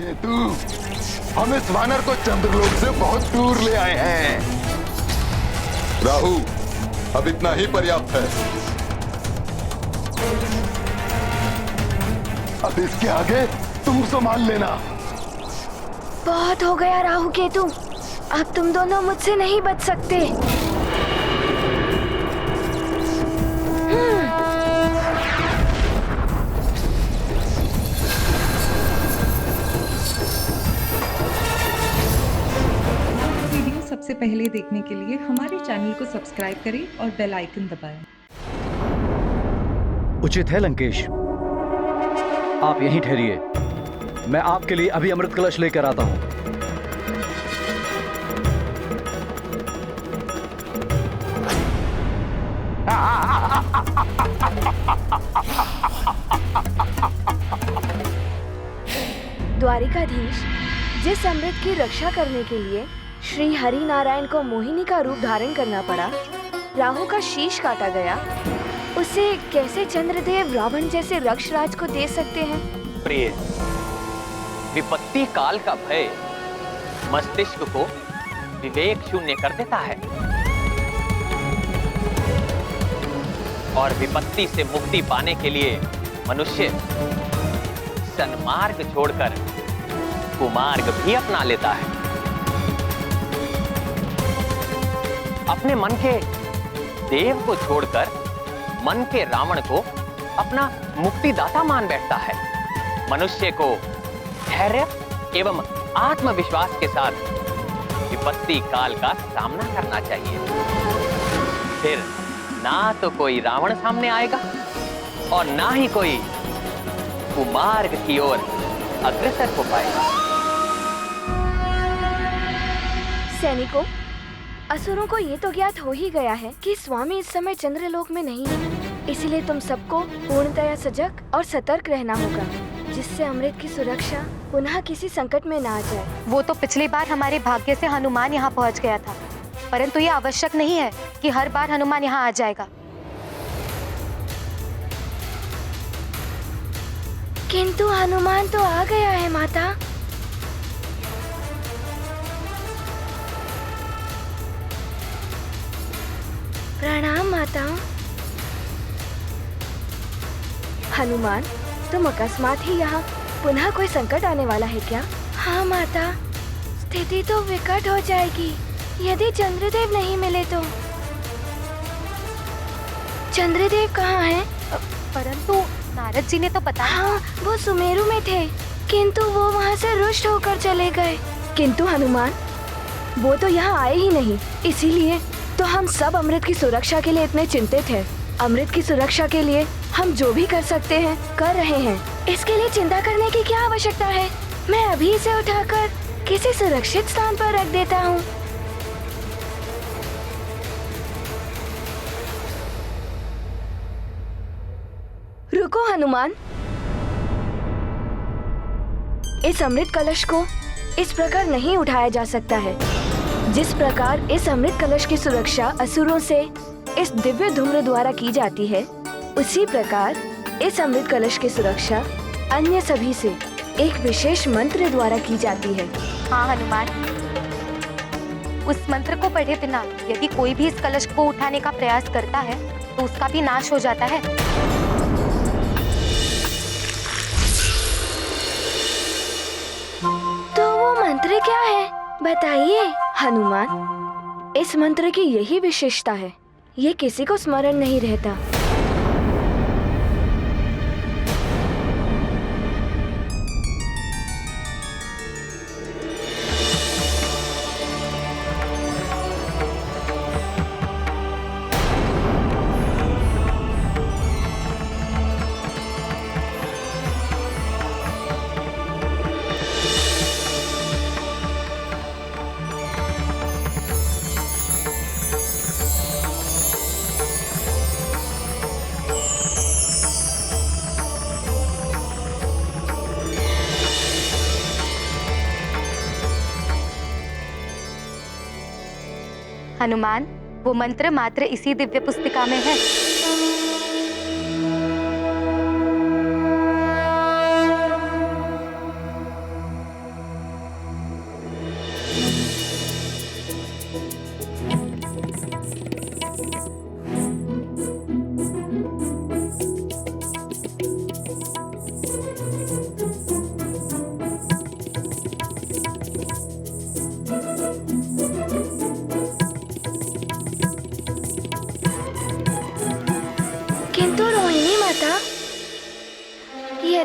केतु, हम इस वानर को चंद्रलोक से बहुत दूर ले आए हैं। राहु, अब इतना ही पर्याप्त है। अब इसके आगे तुम संभाल लेना। बहुत हो गया राहु केतु, अब तुम दोनों मुझसे नहीं बच सकते। वीडियो सबसे पहले देखने के लिए हमारे चैनल को सब्सक्राइब करें और बेल आइकन दबाएं। उचित है लंकेश, आप यहीं ठहरिए, मैं आपके लिए अभी अमृत कलश लेकर आता हूं। द्वारिकाधीश, जिस अमृत की रक्षा करने के लिए श्री हरि नारायण को मोहिनी का रूप धारण करना पड़ा, राहु का शीश काटा गया, उसे कैसे चंद्रदेव रावण जैसे रक्षराज को दे सकते हैं? प्रिय, विपत्ति काल का भय मस्तिष्क को विवेक शून्य कर देता है और विपत्ति से मुक्ति पाने के लिए मनुष्य सन्मार्ग छोड़कर कुमार्ग भी अपना लेता है। अपने मन के देव को छोड़कर मन के रावण को अपना मुक्तिदाता मान बैठता है। मनुष्य को धैर्य एवं आत्मविश्वास के साथ विपत्ति काल का सामना करना चाहिए। फिर ना तो कोई रावण सामने आएगा और ना ही कोई कुमार्ग की ओर अग्रसर हो पाएगा। सैनिकों, असुरों को ये तो ज्ञात हो ही गया है कि स्वामी इस समय चंद्रलोक में नहीं है, इसलिए तुम सबको पूर्णतया सजग और सतर्क रहना होगा, जिससे अमृत की सुरक्षा पुनः किसी संकट में ना आ जाए। वो तो पिछली बार हमारे भाग्य से हनुमान यहाँ पहुँच गया था, परंतु ये आवश्यक नहीं है कि हर बार हनुमान यहाँ आ जाएगा। किंतु हनुमान तो आ गया है माता। प्रणाम माता। हनुमान, तुम अकस्मात ही यहाँ, पुनः कोई संकट आने वाला है क्या? हाँ माता, स्थिति तो विकट हो जाएगी यदि चंद्रदेव नहीं मिले तो। चंद्रदेव कहाँ हैं? परंतु नारद जी ने तो बताया। हाँ, वो सुमेरु में थे, किंतु वो वहाँ से रुष्ट होकर चले गए। किंतु हनुमान, वो तो यहाँ आए ही नहीं, इसीलिए तो हम सब अमृत की सुरक्षा के लिए इतने चिंतित हैं। अमृत की सुरक्षा के लिए हम जो भी कर सकते हैं कर रहे हैं। इसके लिए चिंता करने की क्या आवश्यकता है? मैं अभी इसे उठाकर किसी सुरक्षित स्थान पर रख देता हूँ। रुको हनुमान, इस अमृत कलश को इस प्रकार नहीं उठाया जा सकता है। जिस प्रकार इस अमृत कलश की सुरक्षा असुरों से इस दिव्य धूम्र द्वारा की जाती है, उसी प्रकार इस अमृत कलश की सुरक्षा अन्य सभी से एक विशेष मंत्र द्वारा की जाती है। हाँ हनुमान, उस मंत्र को पढ़े बिना यदि कोई भी इस कलश को उठाने का प्रयास करता है तो उसका भी नाश हो जाता है। तो वो मंत्र क्या है, बताइए हनुमान। इस मंत्र की यही विशेषता है, ये किसी को स्मरण नहीं रहता। हनुमान, वो मंत्र मात्र इसी दिव्य पुस्तिका में है।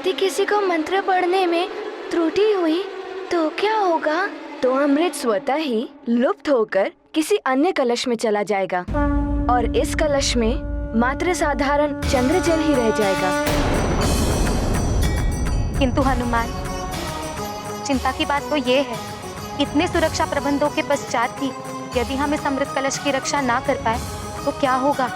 यदि किसी को मंत्र पढ़ने में त्रुटि हुई तो क्या होगा? तो अमृत स्वतः ही लुप्त होकर किसी अन्य कलश में चला जाएगा और इस कलश में मात्र साधारण चंद्र जल ही रह जाएगा। किंतु हनुमान, चिंता की बात तो ये है, इतने सुरक्षा प्रबंधों के पश्चात भी यदि हम इस अमृत कलश की रक्षा ना कर पाए तो क्या होगा?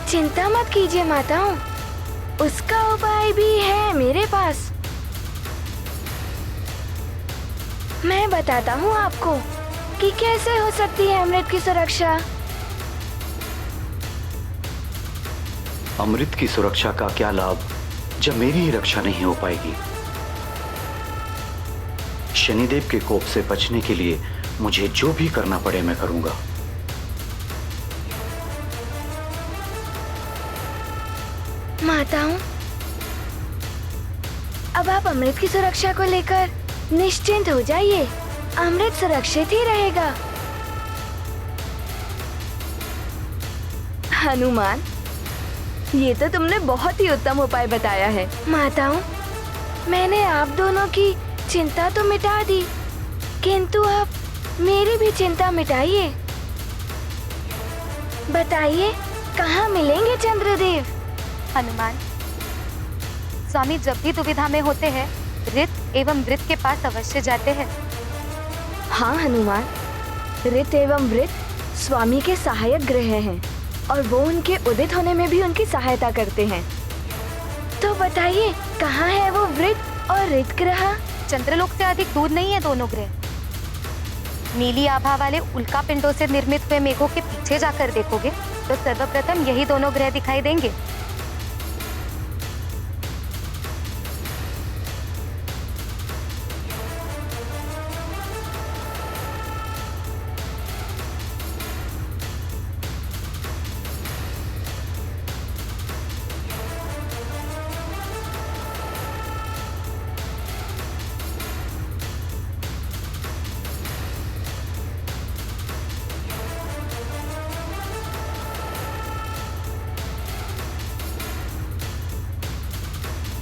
चिंता मत कीजिए माताओं, उसका उपाय भी है मेरे पास। मैं बताता हूँ आपको कि कैसे हो सकती है अमृत की सुरक्षा। अमृत की सुरक्षा का क्या लाभ जब मेरी ही रक्षा नहीं हो पाएगी? शनिदेव के कोप से बचने के लिए मुझे जो भी करना पड़े मैं करूंगा। माताओं, अब आप अमृत की सुरक्षा को लेकर निश्चिंत हो जाइए, अमृत सुरक्षित ही रहेगा। हनुमान, ये तो तुमने बहुत ही उत्तम उपाय बताया है। माताओं, मैंने आप दोनों की चिंता तो मिटा दी, किंतु आप मेरी भी चिंता मिटाइए। बताइए, कहाँ मिलेंगे चंद्रदेव? हनुमान, स्वामी जब भी दुविधा में होते हैं ऋत एवं वृत के पास अवश्य जाते हैं। हाँ हनुमान, ऋत एवं वृत स्वामी के सहायक ग्रह हैं और वो उनके उदित होने में भी उनकी सहायता करते हैं। तो बताइए, कहाँ है वो वृत और ऋत ग्रह? चंद्रलोक से अधिक दूर नहीं है दोनों ग्रह। नीली आभा वाले उल्का पिंडों से निर्मित हुए मेघों के पीछे जाकर देखोगे तो सर्वप्रथम यही दोनों ग्रह दिखाई देंगे।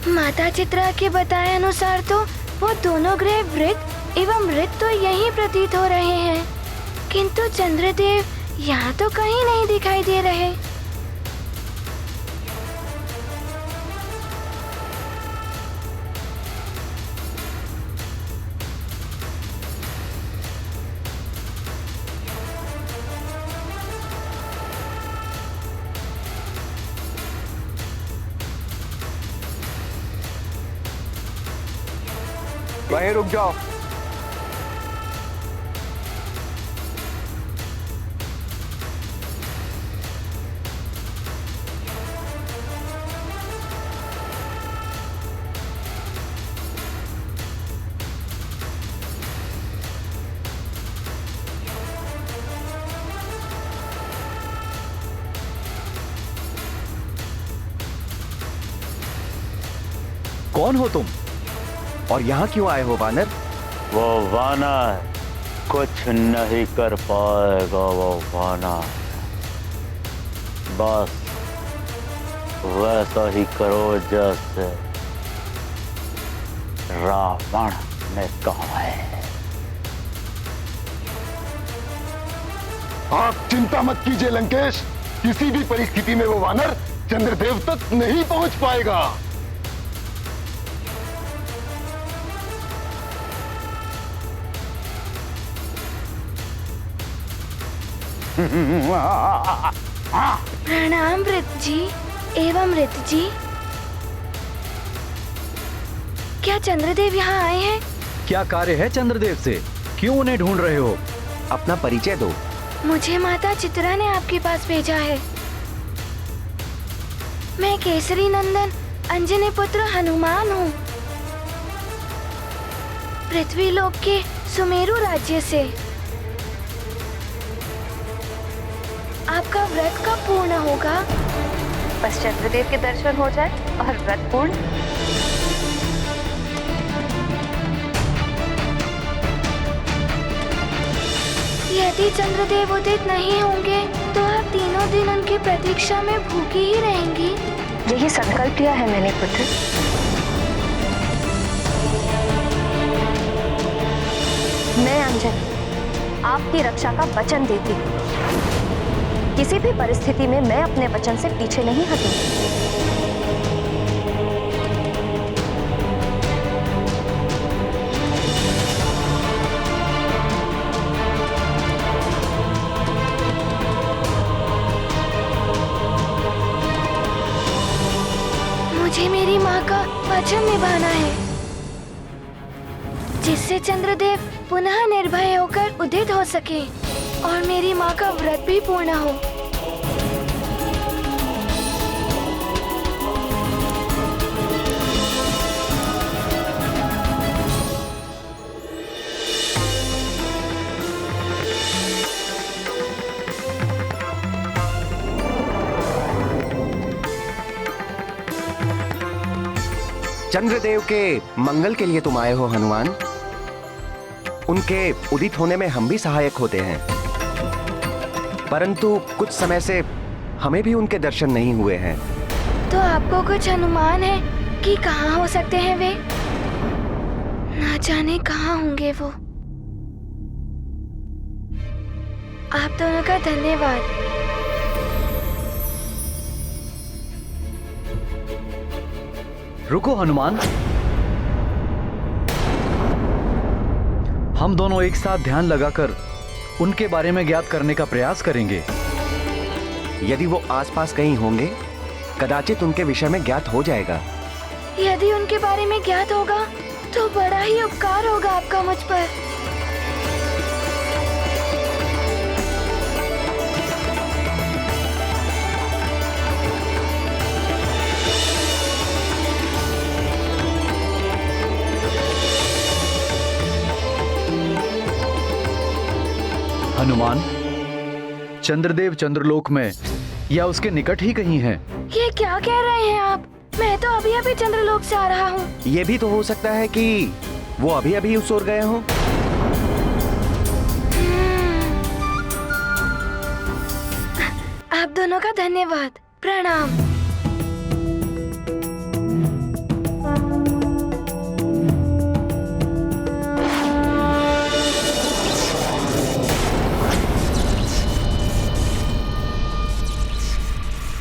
माता चित्रा के बताए अनुसार तो वो दोनों ग्रह वृत एवं ऋत तो यहीं प्रतीत हो रहे हैं, किंतु चंद्रदेव यहाँ तो कहीं नहीं दिखाई दे रहे। वहीं रुक जाओ। कौन हो तुम और यहाँ क्यों आए हो वानर? वो वानर कुछ नहीं कर पाएगा। वो वानर बस वैसा ही करो जैसे रावण ने कहा है। आप चिंता मत कीजिए लंकेश, किसी भी परिस्थिति में वो वानर चंद्रदेव तक नहीं पहुंच पाएगा। प्रणाम वृत जी एवं ऋत जी। क्या चंद्रदेव यहाँ आए हैं? क्या कार्य है चंद्रदेव से? क्यों उन्हें ढूंढ रहे हो? अपना परिचय दो। मुझे माता चित्रा ने आपके पास भेजा है। मैं केसरी नंदन अंजनी पुत्र हनुमान हूँ, पृथ्वी लोक के सुमेरु राज्य से। आपका व्रत कब पूर्ण होगा? बस चंद्रदेव के दर्शन हो जाए और व्रत पूर्ण। यदि चंद्रदेव उदित नहीं होंगे तो आप तीनों दिन उनकी प्रतीक्षा में भूखी ही रहेंगी। यही संकल्प किया है मैंने पुत्र। मैं अंजलि आपकी रक्षा का वचन देती हूँ। किसी भी परिस्थिति में मैं अपने वचन से पीछे नहीं हटूंगी। मुझे मेरी माँ का वचन निभाना है, जिससे चंद्रदेव पुनः निर्भय होकर उदित हो सके और मेरी माँ का व्रत भी पूर्ण हो। चंद्रदेव के मंगल के लिए तुम आए हो हनुमान। उनके उदित होने में हम भी सहायक होते हैं, परंतु कुछ समय से हमें भी उनके दर्शन नहीं हुए हैं। तो आपको कुछ अनुमान है कि कहाँ हो सकते हैं वे? ना जाने कहाँ होंगे वो। आप दोनों का धन्यवाद। रुको हनुमान, हम दोनों एक साथ ध्यान लगाकर उनके बारे में ज्ञात करने का प्रयास करेंगे। यदि वो आसपास कहीं होंगे, कदाचित उनके विषय में ज्ञात हो जाएगा। यदि उनके बारे में ज्ञात होगा तो बड़ा ही उपकार होगा आपका मुझ पर। हनुमान, चंद्रदेव चंद्रलोक में या उसके निकट ही कहीं हैं। ये क्या कह रहे हैं आप? मैं तो अभी अभी चंद्रलोक से आ रहा हूँ। ये भी तो हो सकता है कि वो अभी अभी उस ओर गए हों। आप दोनों का धन्यवाद। प्रणाम।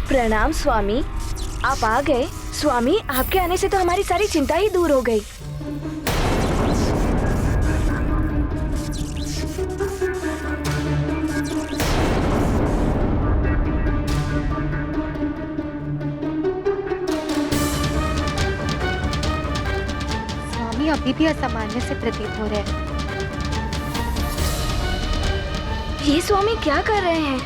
प्रणाम स्वामी, आप आ गए। स्वामी, आपके आने से तो हमारी सारी चिंता ही दूर हो गई। स्वामी अभी भी असामान्य से प्रतीत हो रहे हैं। ये स्वामी क्या कर रहे हैं?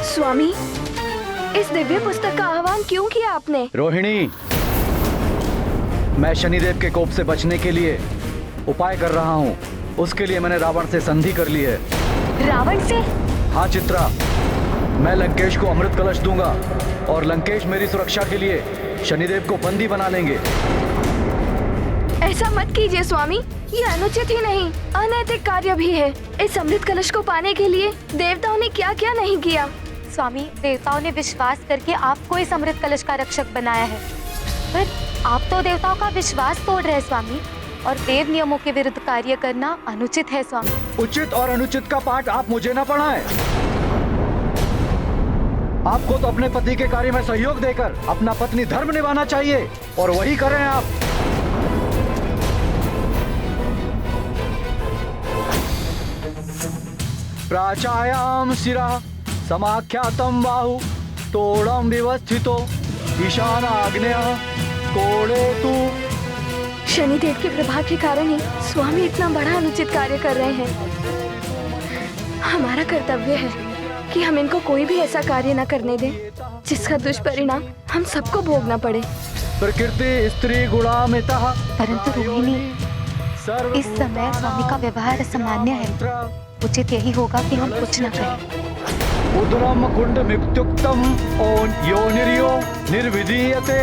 स्वामी, इस दिव्य पुस्तक का आह्वान क्यों किया आपने? रोहिणी, मैं शनिदेव के कोप से बचने के लिए उपाय कर रहा हूँ। उसके लिए मैंने रावण से संधि कर ली है। रावण से? हाँ चित्रा, मैं लंकेश को अमृत कलश दूंगा और लंकेश मेरी सुरक्षा के लिए शनिदेव को बंदी बना लेंगे। ऐसा मत कीजिए स्वामी, ये अनुचित ही नहीं, अनैतिक कार्य भी है। इस अमृत कलश को पाने के लिए देवताओं ने क्या क्या नहीं किया। स्वामी, देवताओं ने विश्वास करके आपको इस अमृत कलश का रक्षक बनाया है, पर आप तो देवताओं का विश्वास तोड़ रहे हैं स्वामी, और देव नियमों के विरुद्ध कार्य करना अनुचित है स्वामी। उचित और अनुचित का पाठ आप मुझे न पढ़ाएं। आपको तो अपने पति के कार्य में सहयोग देकर अपना पत्नी धर्म निभाना चाहिए, और वही करें आप। प्राचायाम शिरा समाख्यातम बाहु तोड़म व्यवस्थितो ईशान आग्नेय कोड़े तू। शनिदेव के प्रभाव के कारण ही स्वामी इतना बड़ा अनुचित कार्य कर रहे हैं। हमारा कर्तव्य है कि हम इनको कोई भी ऐसा कार्य न करने दें जिसका दुष्परिणाम हम सबको भोगना पड़े। प्रकृति स्त्री गुणामिता परंतु रोहिणी, इस समय स्वामी का व्यवहार असामान्य है। उचित यही होगा कि हम कुछ न करें। उदरम कुंड मित्युक्तम ओन योनिर्यो निर्विधीयते।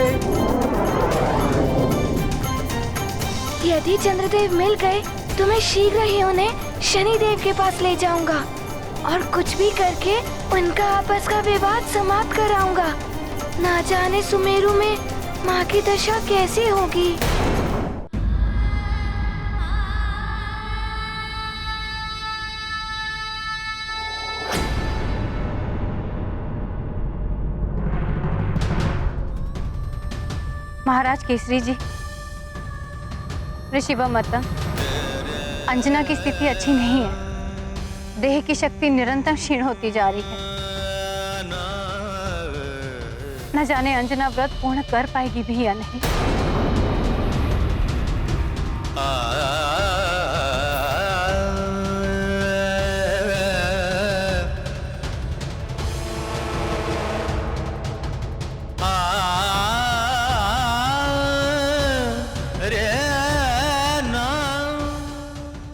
यदि चंद्रदेव मिल गए तो मैं शीघ्र ही उन्हें शनिदेव के पास ले जाऊंगा और कुछ भी करके उनका आपस का विवाद समाप्त कराऊंगा। ना जाने सुमेरु में माँ की दशा कैसी होगी। महाराज केसरी जी, ऋषि व माता, अंजना की स्थिति अच्छी नहीं है। देह की शक्ति निरंतर क्षीण होती जा रही है। न जाने अंजना व्रत पूर्ण कर पाएगी भी या नहीं।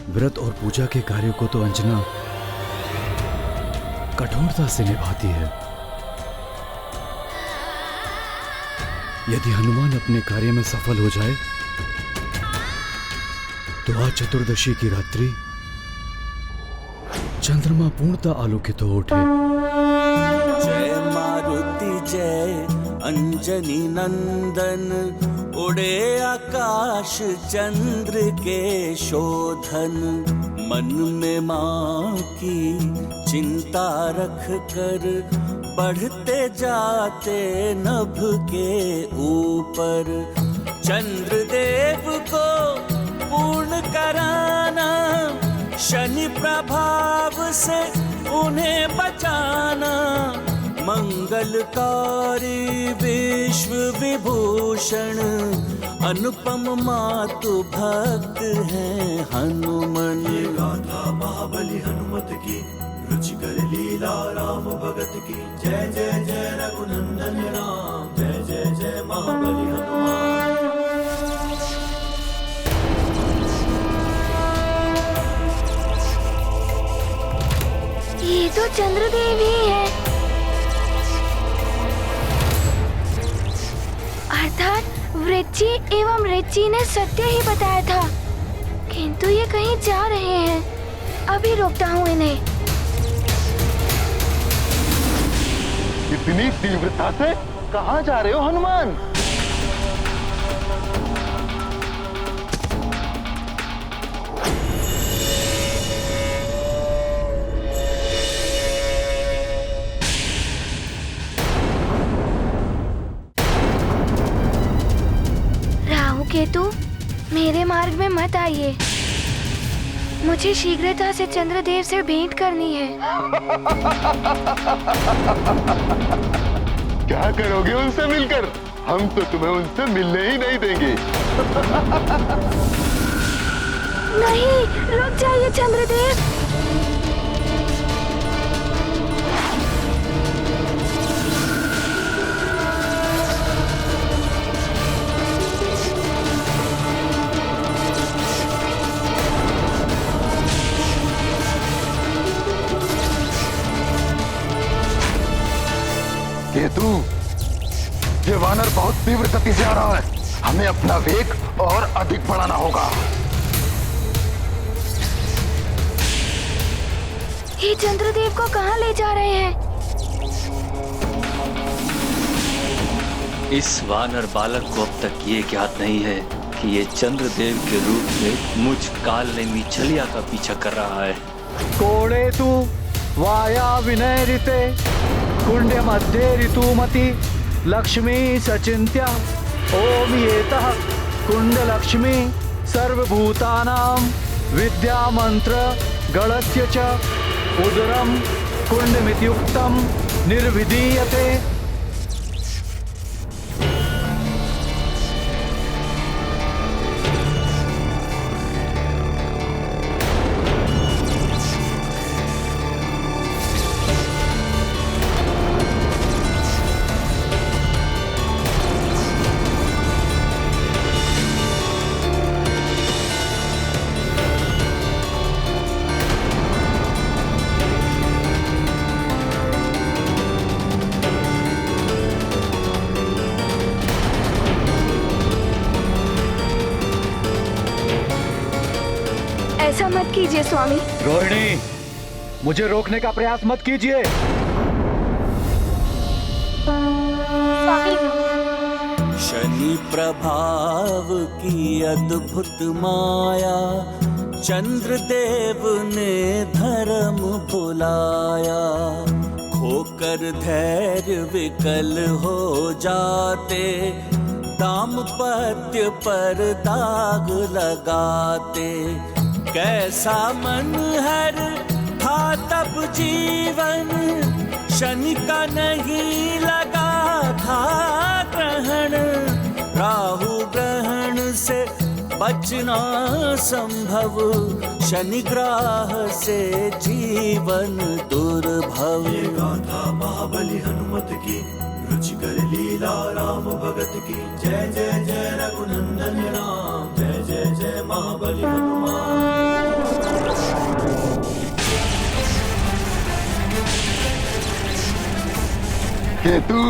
व्रत और पूजा के कार्यों को तो अंजना कठोरता से निभाती है। यदि हनुमान अपने कार्य में सफल हो जाए तो आज चतुर्दशी की रात्रि चंद्रमा पूर्णतः आलोकित हो उठे। जय मारुति जय अंजनी नंदन, उड़े आकाश चंद्र के शोधन। मन में माँ की चिंता रख कर बढ़ते जाते नभ के ऊपर। चंद्रदेव को पूर्ण कराना, शनि प्रभाव से उन्हें बचाना। मंगलकारी विश्व विभूषण, अनुपम मातु भक्त हैं हनुमान। गाथा महाबली हनुमत की, रुचिकर लीला राम भगत की। जय जय जय रघुनंदन राम, जय जय जय महाबली हनुमान। ये तो चंद्रदेव ही है। अर्थात वृच्ची एवं ऋचि ने सत्य ही बताया था, किंतु ये कहीं जा रहे हैं। अभी रोकता हूँ इन्हें। इतनी तीव्रता से कहाँ जा रहे हो हनुमान? केतु, मेरे मार्ग में मत आइए। मुझे शीघ्रता से चंद्रदेव से भेंट करनी है। क्या करोगे उनसे मिलकर? हम तो तुम्हें उनसे मिलने ही नहीं देंगे। नहीं, रुक जाइए चंद्रदेव। केतु, ये वानर बहुत तीव्र गति से आ रहा है। हमें अपना वेग और अधिक बढ़ाना होगा। ये चंद्रदेव को कहाँ ले जा रहे हैं? इस वानर बालक को अब तक ये ज्ञात नहीं है कि ये चंद्रदेव के रूप में मुझ काल नेमी छलिया का पीछा कर रहा है। कोड़े तू वाया विनय ऋते कुंड मध्य ऋतुमति लक्ष्मी सचिंत्या। ओम येतः कुंड लक्ष्मी सर्वभूतानां विद्या मंत्र गणस्य च उदरम कुंड मित्युक्तम निर्विधीयते। कीजिए स्वामी। रोहिणी, मुझे रोकने का प्रयास मत कीजिए। स्वामी, शनि प्रभाव की अद्भुत माया, चंद्रदेव ने धर्म भुलाया। खोकर धैर्य विकल हो जाते, दाम्पत्य पर दाग लगाते। कैसा मन हर था तब जीवन, शनि का नहीं लगा था ग्रहण। राहु ग्रहण से बचना संभव, शनि ग्रह से जीवन दुर्भव। ये गाथा महाबली हनुमत की, रुचिकर लीला राम भगत की। जय जय जय रघुनंदन राम, जय जय जय महाबली हनुमान। केतु,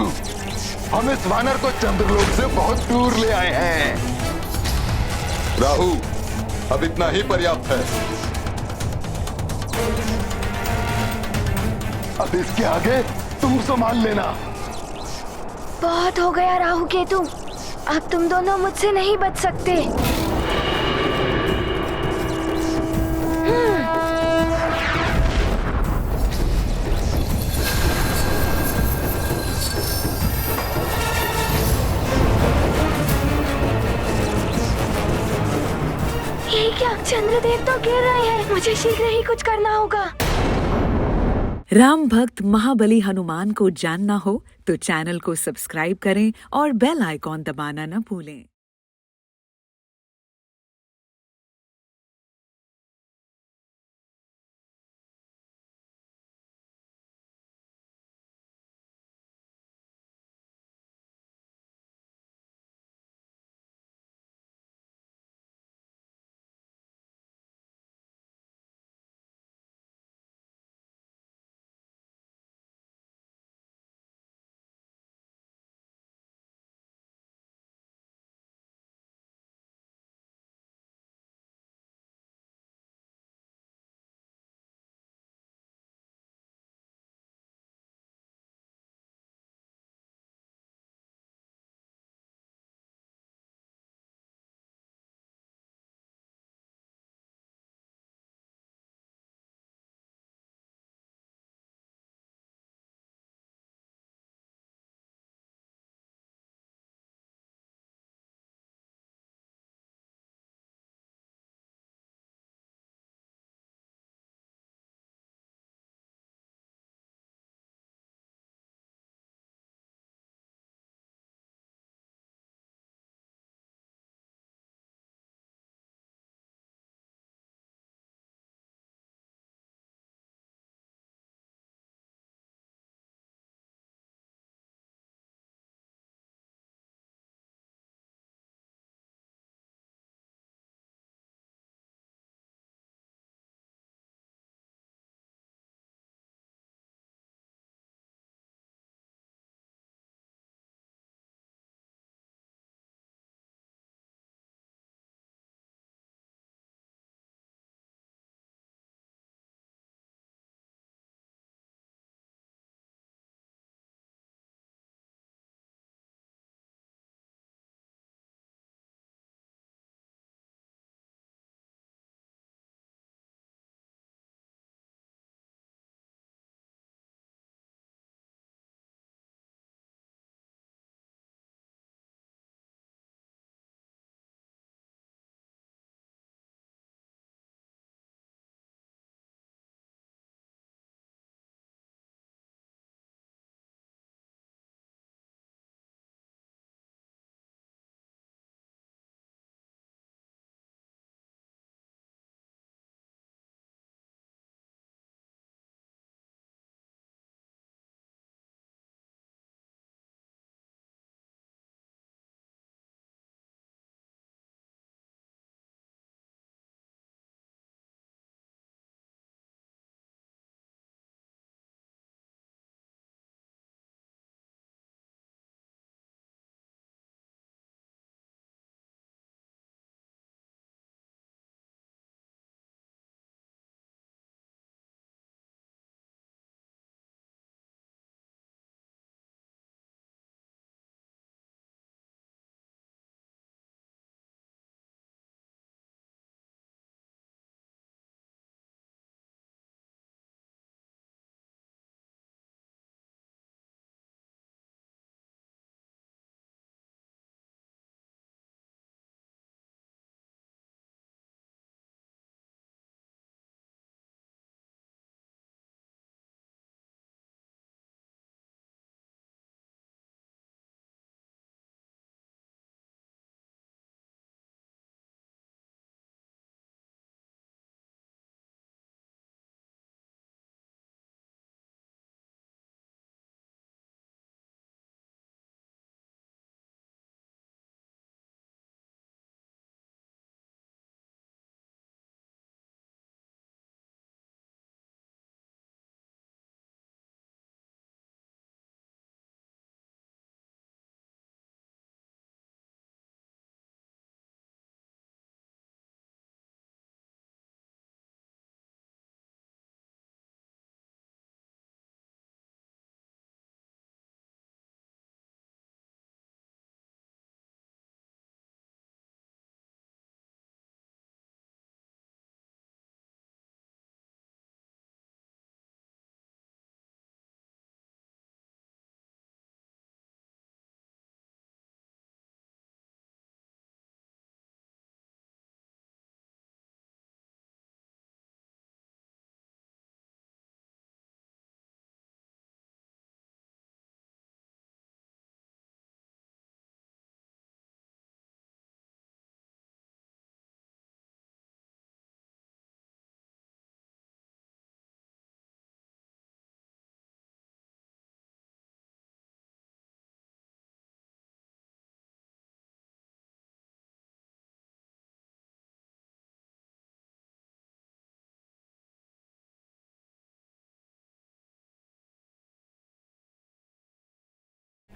हम इस वानर को चंद्रलोक से बहुत दूर ले आए हैं। राहु, अब इतना ही पर्याप्त है। अब इसके आगे तुम संभाल लेना। बहुत हो गया राहु केतु, अब तुम दोनों मुझसे नहीं बच सकते। ये क्या, चंद्रदेव तो गिर रहे हैं। मुझे शीघ्र ही कुछ करना होगा। राम भक्त महाबली हनुमान को जानना हो तो चैनल को सब्सक्राइब करें और बेल आइकॉन दबाना न भूलें।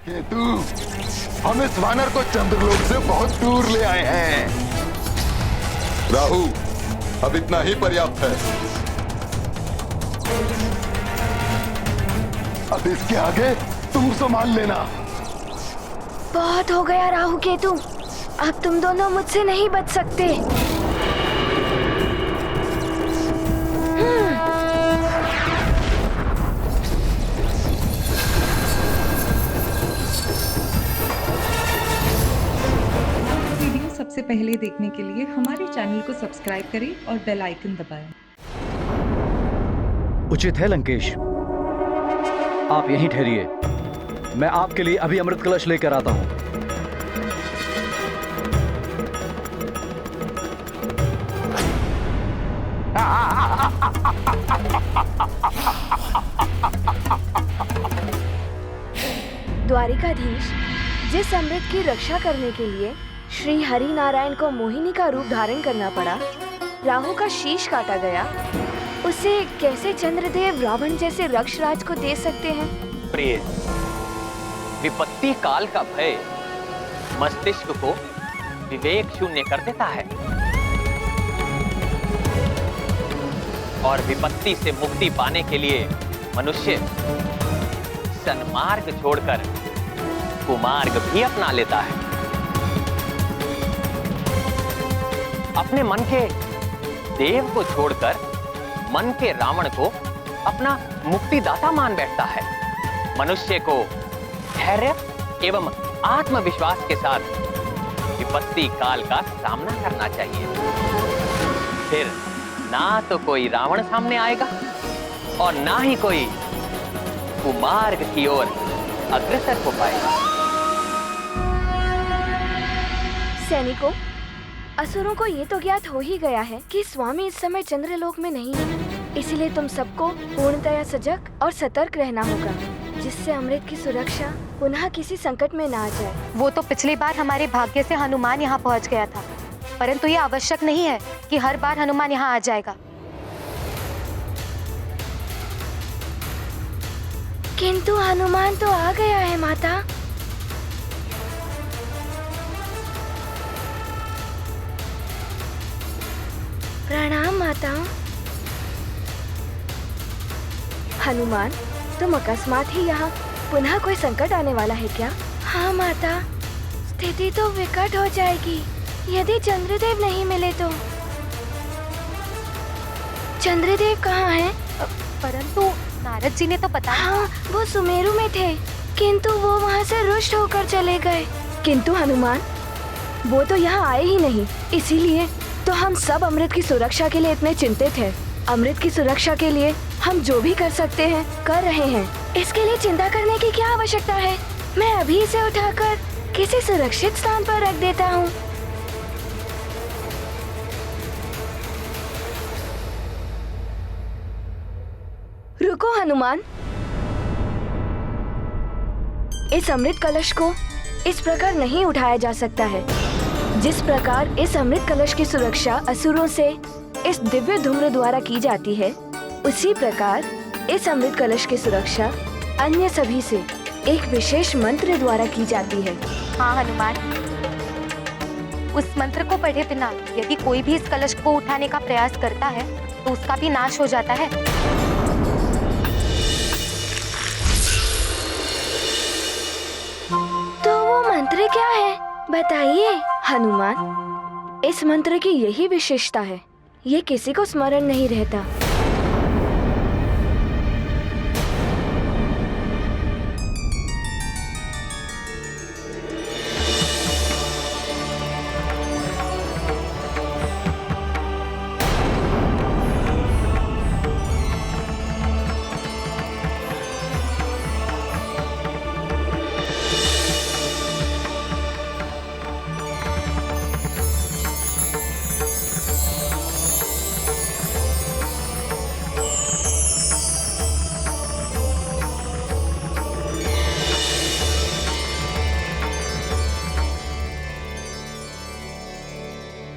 केतु, हम इस वानर को चंद्रलोक से बहुत दूर ले आए हैं। राहु, अब इतना ही पर्याप्त है। अब इसके आगे तुम संभाल लेना। बहुत हो गया राहु केतु, अब तुम दोनों मुझसे नहीं बच सकते। वीडियो सबसे पहले देखने के लिए हमारे चैनल को सब्सक्राइब करें और बेल आइकन दबाएं। उचित है लंकेश, आप यहीं ठहरिए, मैं आपके लिए अभी अमृत कलश लेकर आता हूं। द्वारिकाधीश, जिस अमृत की रक्षा करने के लिए श्री हरि नारायण को मोहिनी का रूप धारण करना पड़ा, राहु का शीश काटा गया, उसे कैसे चंद्रदेव रावण जैसे रक्षराज को दे सकते हैं? प्रिय, विपत्ति काल का भय मस्तिष्क को विवेक शून्य कर देता है और विपत्ति से मुक्ति पाने के लिए मनुष्य सन्मार्ग छोड़कर कुमार्ग भी अपना लेता है। अपने मन के देव को छोड़कर मन के रावण को अपना मुक्तिदाता मान बैठता है। मनुष्य को धैर्य एवं आत्मविश्वास के साथ विपत्ति काल का सामना करना चाहिए। फिर ना तो कोई रावण सामने आएगा और ना ही कोई कुमार्ग की ओर अग्रसर हो पाएगा। सैनिकों, असुरों को ये तो ज्ञात हो ही गया है कि स्वामी इस समय चंद्रलोक में नहीं है, इसलिए तुम सबको पूर्णतया सजग और सतर्क रहना होगा, जिससे अमृत की सुरक्षा पुनः किसी संकट में ना आ जाए। वो तो पिछली बार हमारे भाग्य से हनुमान यहाँ पहुँच गया था, परंतु ये आवश्यक नहीं है कि हर बार हनुमान यहाँ आ जाएगा। किंतु हनुमान तो आ गया है माता। प्रणाम माता। हनुमान, तुम अकस्मात ही यहाँ, पुनः कोई संकट आने वाला है क्या? हाँ माता, स्थिति तो विकट हो जाएगी यदि चंद्रदेव नहीं मिले तो। चंद्रदेव कहाँ हैं? परंतु नारद जी ने तो बताया। हाँ, वो सुमेरु में थे, किंतु वो वहाँ से रुष्ट होकर चले गए। किंतु हनुमान, वो तो यहाँ आए ही नहीं, इसीलिए तो हम सब अमृत की सुरक्षा के लिए इतने चिंतित हैं। अमृत की सुरक्षा के लिए हम जो भी कर सकते हैं कर रहे हैं। इसके लिए चिंता करने की क्या आवश्यकता है? मैं अभी इसे उठाकर किसी सुरक्षित स्थान पर रख देता हूँ। रुको हनुमान, इस अमृत कलश को इस प्रकार नहीं उठाया जा सकता है। जिस प्रकार इस अमृत कलश की सुरक्षा असुरों से इस दिव्य धूम्र द्वारा की जाती है, उसी प्रकार इस अमृत कलश की सुरक्षा अन्य सभी से एक विशेष मंत्र द्वारा की जाती है। हाँ हनुमान, उस मंत्र को पढ़े बिना यदि कोई भी इस कलश को उठाने का प्रयास करता है तो उसका भी नाश हो जाता है। तो वो मंत्र क्या है, बताइए हनुमान। इस मंत्र की यही विशेषता है, ये किसी को स्मरण नहीं रहता।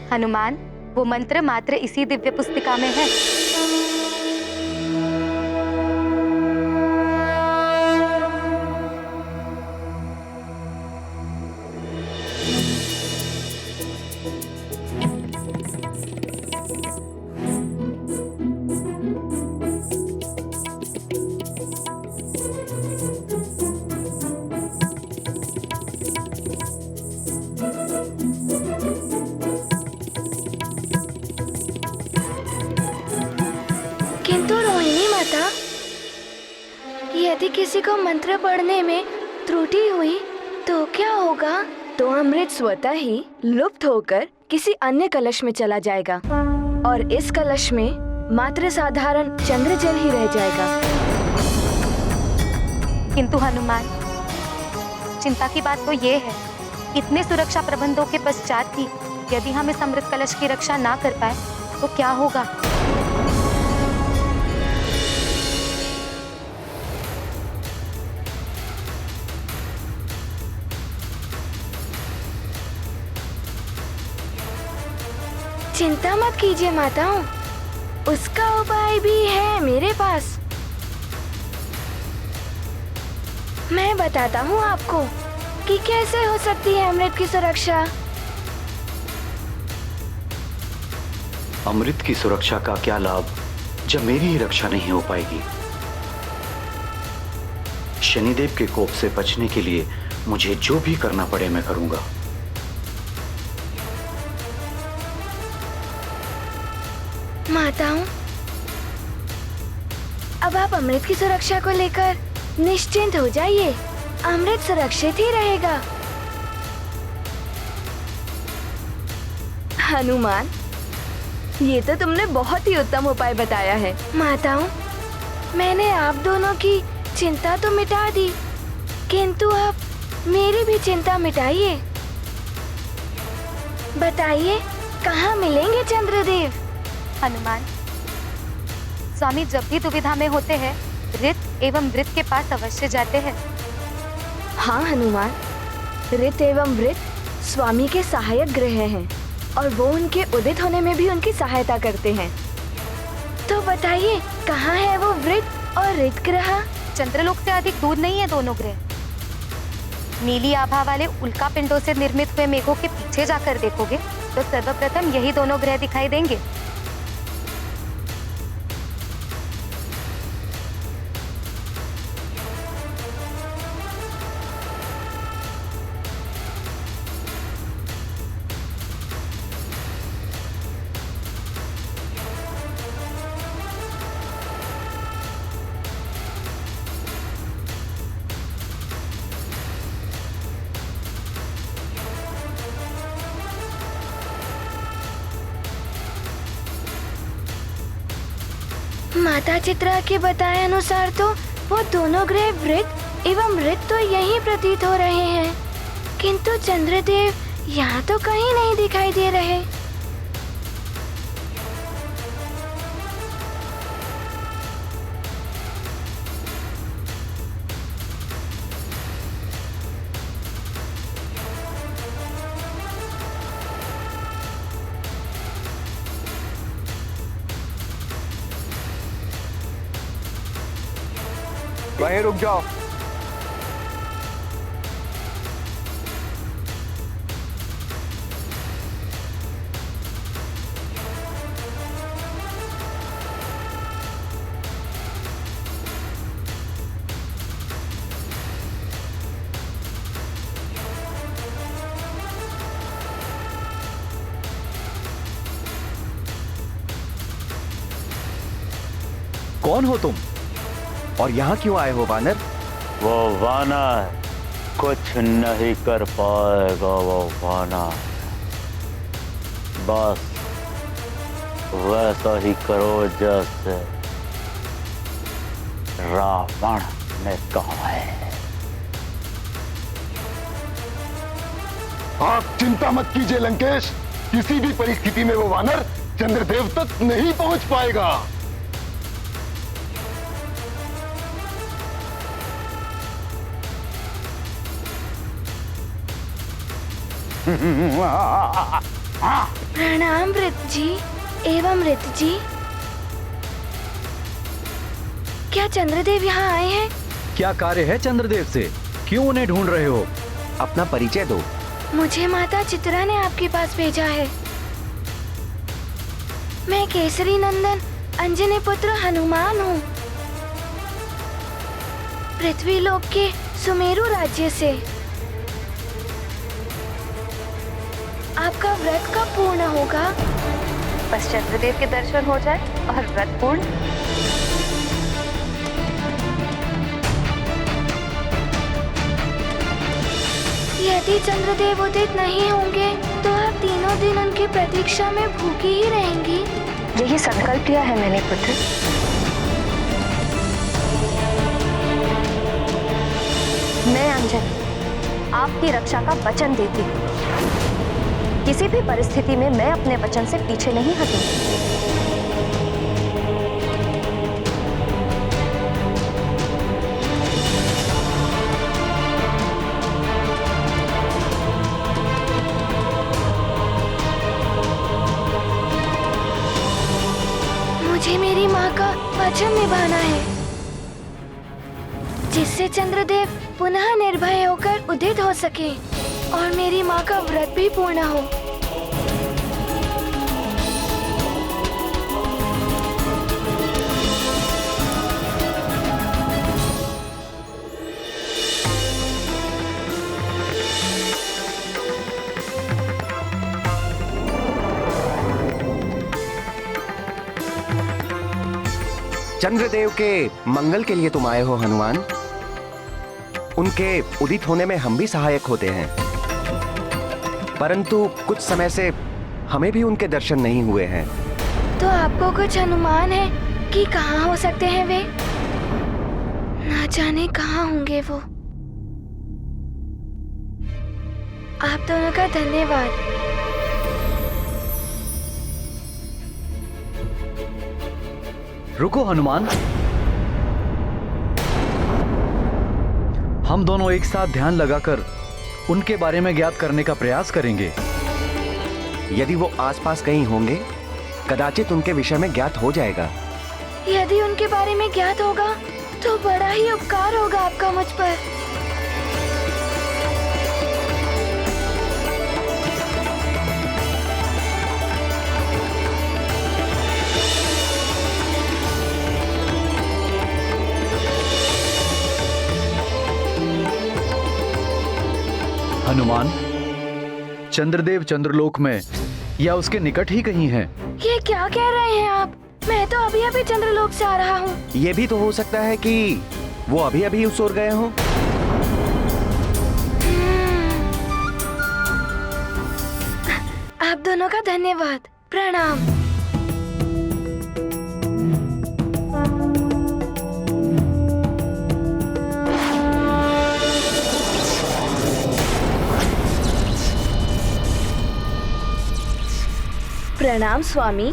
हनुमान, वो मंत्र मात्र इसी दिव्य पुस्तिका में है। किसी को मंत्र पढ़ने में त्रुटि हुई तो क्या होगा? तो अमृत स्वतः ही लुप्त होकर किसी अन्य कलश में चला जाएगा और इस कलश में मात्र साधारण चंद्र जल ही रह जाएगा। किंतु हनुमान, चिंता की बात तो ये है, इतने सुरक्षा प्रबंधों के पश्चात भी यदि हम इस अमृत कलश की रक्षा ना कर पाए तो क्या होगा? चिंता मत कीजिए माताओं, उसका उपाय भी है मेरे पास। मैं बताता हूँ आपको कि कैसे हो सकती है अमृत की सुरक्षा। अमृत की सुरक्षा का क्या लाभ जब मेरी ही रक्षा नहीं हो पाएगी? शनिदेव के कोप से बचने के लिए मुझे जो भी करना पड़े मैं करूंगा। माताओं, अब आप अमृत की सुरक्षा को लेकर निश्चिंत हो जाइए, अमृत सुरक्षित ही रहेगा। हनुमान, ये तो तुमने बहुत ही उत्तम उपाय बताया है। माताओं, मैंने आप दोनों की चिंता तो मिटा दी, किंतु आप मेरी भी चिंता मिटाइए। बताइए, कहाँ मिलेंगे चंद्रदेव? हनुमान, स्वामी जब भी दुविधा में होते हैं ऋत एवं वृत के पास अवश्य जाते हैं। हाँ हनुमान, ऋत एवं वृत स्वामी के सहायक ग्रह हैं और वो उनके उदित होने में भी उनकी सहायता करते हैं। तो बताइए, कहाँ है वो वृत और ऋत ग्रह? चंद्रलोक से अधिक दूर नहीं है दोनों ग्रह। नीली आभा वाले उल्का पिंडों से निर्मित हुए मेघों के पीछे जाकर देखोगे तो सर्वप्रथम यही दोनों ग्रह दिखाई देंगे। माता चित्रा के बताए अनुसार तो वो दोनों ग्रह वृत एवं ऋत तो यहीं प्रतीत हो रहे हैं, किंतु चंद्रदेव यहाँ तो कहीं नहीं दिखाई दे रहे। वहीं रुक जाओ। कौन हो तुम और यहाँ क्यों आए हो वानर? वो वानर कुछ नहीं कर पाएगा। वो वानर बस वैसा ही करो जैसे रावण ने कहा है। आप चिंता मत कीजिए लंकेश, किसी भी परिस्थिति में वो वानर चंद्रदेव तक नहीं पहुंच पाएगा। प्रणाम वृत जी एवं ऋत जी। क्या चंद्रदेव यहाँ आए हैं? क्या कार्य है चंद्रदेव से? क्यों उन्हें ढूंढ रहे हो? अपना परिचय दो। मुझे माता चित्रा ने आपके पास भेजा है। मैं केसरी नंदन अंजनी पुत्र हनुमान हूँ, पृथ्वी लोक के सुमेरु राज्य से। आपका व्रत कब पूर्ण होगा? बस चंद्रदेव के दर्शन हो जाए और व्रत पूर्ण। यदि चंद्रदेव उदित नहीं होंगे तो आप तीनों दिन उनकी प्रतीक्षा में भूखी ही रहेंगी। यही संकल्प लिया है मैंने पुत्र। मैं अंजलि आपकी रक्षा का वचन देती हूँ। किसी भी परिस्थिति में मैं अपने वचन से पीछे नहीं हटूंगी। मुझे मेरी माँ का वचन निभाना है, जिससे चंद्रदेव पुनः निर्भय होकर उदित हो सके और मेरी माँ का व्रत भी पूर्ण हो। चंद्रदेव के मंगल के लिए तुम आए हो हनुमान। उनके उदित होने में हम भी सहायक होते हैं, परंतु कुछ समय से हमें भी उनके दर्शन नहीं हुए हैं। तो आपको कुछ अनुमान है कि कहाँ हो सकते हैं वे? ना जाने कहाँ होंगे वो। आप दोनों का धन्यवाद। रुको हनुमान, हम दोनों एक साथ ध्यान लगाकर उनके बारे में ज्ञात करने का प्रयास करेंगे। यदि वो आसपास कहीं होंगे, कदाचित उनके विषय में ज्ञात हो जाएगा। यदि उनके बारे में ज्ञात होगा तो बड़ा ही उपकार होगा आपका मुझ पर। हनुमान, चंद्रदेव चंद्रलोक में या उसके निकट ही कहीं हैं। ये क्या कह रहे हैं आप? मैं तो अभी अभी चंद्रलोक से आ रहा हूँ। ये भी तो हो सकता है कि वो अभी अभी उस ओर गए हों। आप दोनों का धन्यवाद। प्रणाम। प्रणाम स्वामी,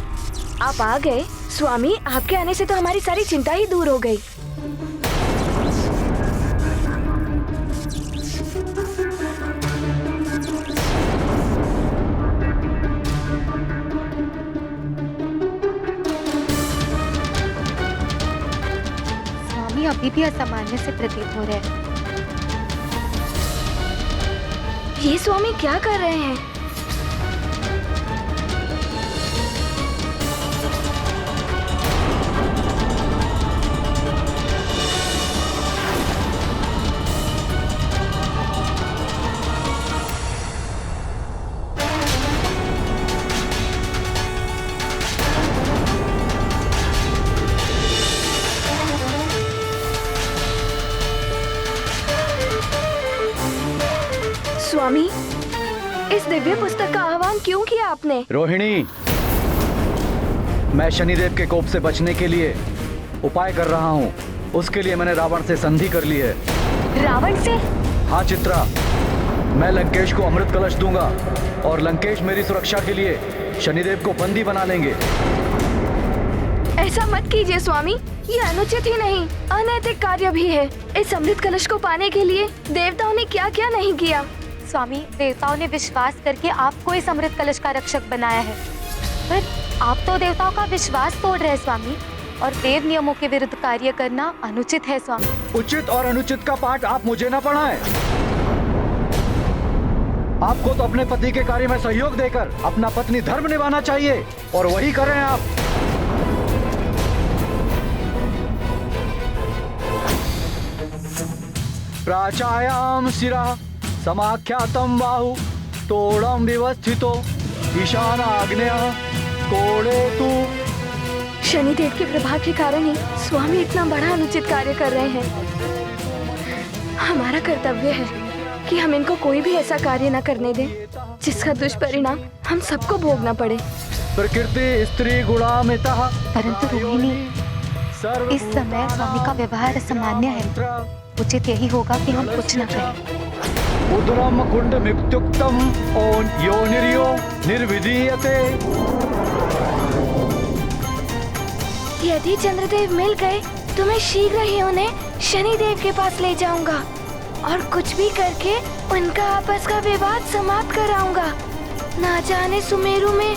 आप आ गए। स्वामी, आपके आने से तो हमारी सारी चिंता ही दूर हो गई। स्वामी अभी भी असामान्य से प्रतीत हो रहे हैं। ये स्वामी क्या कर रहे हैं? स्वामी, इस दिव्य पुस्तक का आह्वान क्यों किया आपने? रोहिणी, मैं शनिदेव के कोप से बचने के लिए उपाय कर रहा हूँ। उसके लिए मैंने रावण से संधि कर ली है। रावण से? हाँ चित्रा, मैं लंकेश को अमृत कलश दूंगा और लंकेश मेरी सुरक्षा के लिए शनिदेव को बंदी बना लेंगे। ऐसा मत कीजिए स्वामी, ये अनुचित ही नहीं, अनैतिक कार्य भी है। इस अमृत कलश को पाने के लिए देवताओं ने क्या क्या नहीं किया। स्वामी, देवताओं ने विश्वास करके आपको इस अमृत कलश का रक्षक बनाया है, पर आप तो देवताओं का विश्वास तोड़ रहे स्वामी, और देव नियमों के विरुद्ध कार्य करना अनुचित है स्वामी। उचित और अनुचित का पाठ आप मुझे न पढ़ाएं। आपको तो अपने पति के कार्य में सहयोग देकर अपना पत्नी धर्म निभाना चाहिए, और वही करें आप। प्राचायाम शिरा समाख्यातम बाहु तोड़म व्यवस्थितो ईशान आग्नेय कोड़े तू। शनिदेव के प्रभाव के कारण ही स्वामी इतना बड़ा अनुचित कार्य कर रहे हैं। हमारा कर्तव्य है कि हम इनको कोई भी ऐसा कार्य न करने दें जिसका दुष्परिणाम हम सबको भोगना पड़े। प्रकृति स्त्री गुणामिता। परंतु रोहिणी, इस समय स्वामी का व्यवहार असामान्य है। उचित यही होगा कि हम कुछ न करें। उदरम कुंड मित्युक्तम ओन योनिर्यो निर्विधीयते। यदि चंद्रदेव मिल गए तो मैं शीघ्र ही उन्हें शनिदेव के पास ले जाऊंगा और कुछ भी करके उनका आपस का विवाद समाप्त कराऊंगा। ना जाने सुमेरु में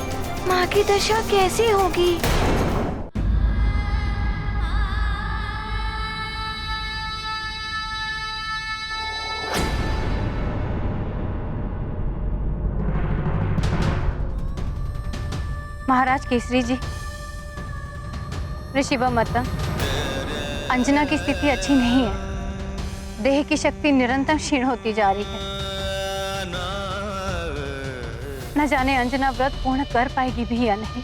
माँ की दशा कैसी होगी। महाराज केसरी जी, ऋषि व माता, अंजना की स्थिति अच्छी नहीं है। देह की शक्ति निरंतर क्षीण होती जा रही है। न जाने अंजना व्रत पूर्ण कर पाएगी भी या नहीं।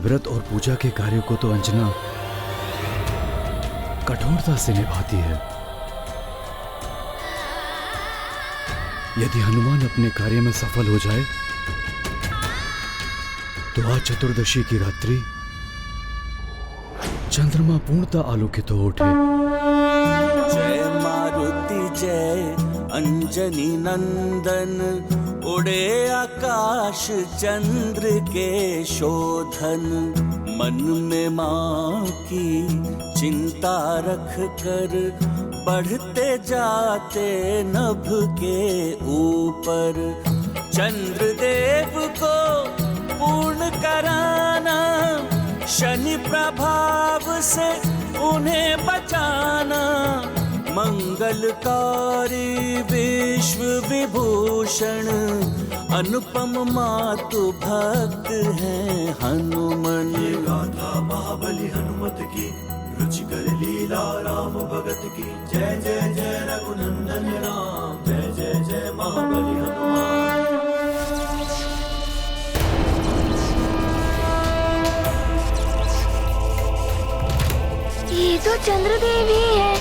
व्रत और पूजा के कार्यों को तो अंजना कठोरता से निभाती है। यदि हनुमान अपने कार्य में सफल हो जाए तो आज चतुर्दशी की रात्रि चंद्रमा पूर्णतः आलोकित हो उठे। जय मारुति जय अंजनी नंदन, उड़े आकाश चंद्र के शोधन। मन में माँ की चिंता रख कर बढ़ते जाते नभ के ऊपर। चंद्रदेव को पूर्ण कराना, शनि प्रभाव से उन्हें बचाना। मंगलकारी विश्व विभूषण, अनुपम मातु भक्त हैं हनुमान। गाथा महाबली हनुमत की, रुचिकर लीला राम भगत की। जय जय जय रघुनंदन राम, जय जय जय महाबली हनुमान। ये तो चंद्रदेव ही है।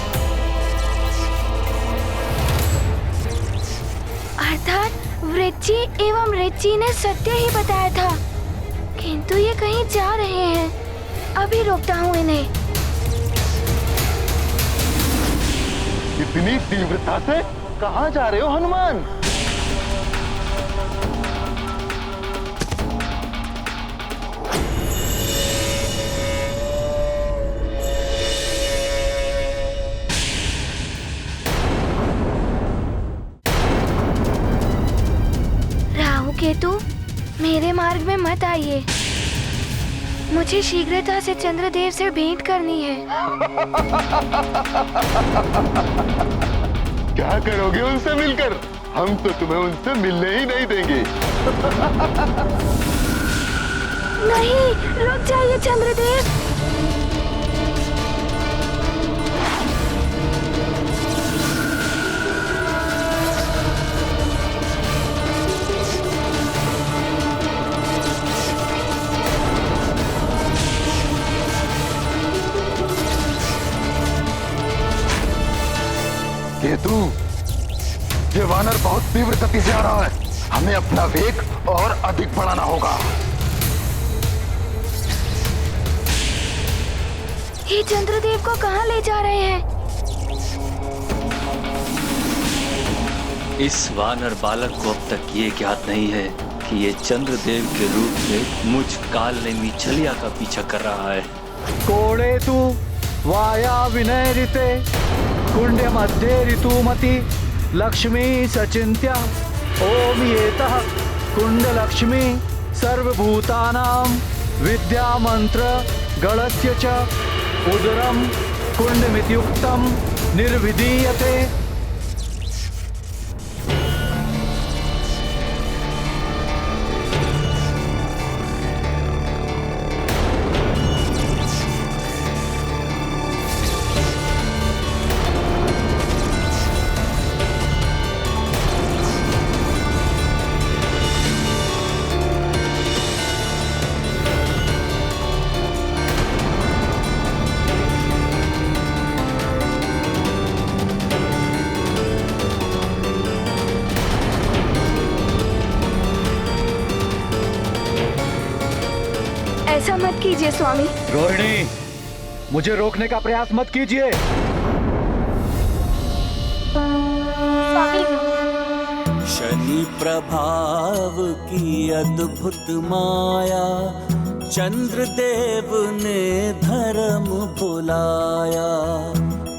अर्थात वृच्ची एवं ऋचि ने सत्य ही बताया था, किंतु ये कहीं जा रहे हैं। अभी रोकता हूँ इन्हें। इतनी तीव्रता से कहाँ जा रहे हो हनुमान? केतु, मेरे मार्ग में मत आइए। मुझे शीघ्रता से चंद्रदेव से भेंट करनी है। क्या करोगे उनसे मिलकर? हम तो तुम्हें उनसे मिलने ही नहीं देंगे। नहीं, रुक जाइए चंद्रदेव। केतु, ये वानर बहुत तीव्र गति से आ रहा है। हमें अपना वेग और अधिक बढ़ाना होगा। ये चंद्रदेव को कहाँ ले जा रहे हैं? इस वानर बालक को अब तक ये ज्ञात नहीं है कि ये चंद्रदेव के रूप में मुझ काल नेमी छलिया का पीछा कर रहा है। कोड़े तू वाया विनय ऋते, कुंड मध्य ऋतुमती, लक्ष्मी सचिंत्या। ओम येतः कुंड लक्ष्मी सर्वभूतानां विद्या मंत्र गणस्य च, उदरम कुंड मित्युक्तम निर्विधीयते। कीजिए स्वामी। रोहिणी, मुझे रोकने का प्रयास मत कीजिए। स्वामी, शनि प्रभाव की अद्भुत माया, चंद्रदेव ने धर्म भुलाया।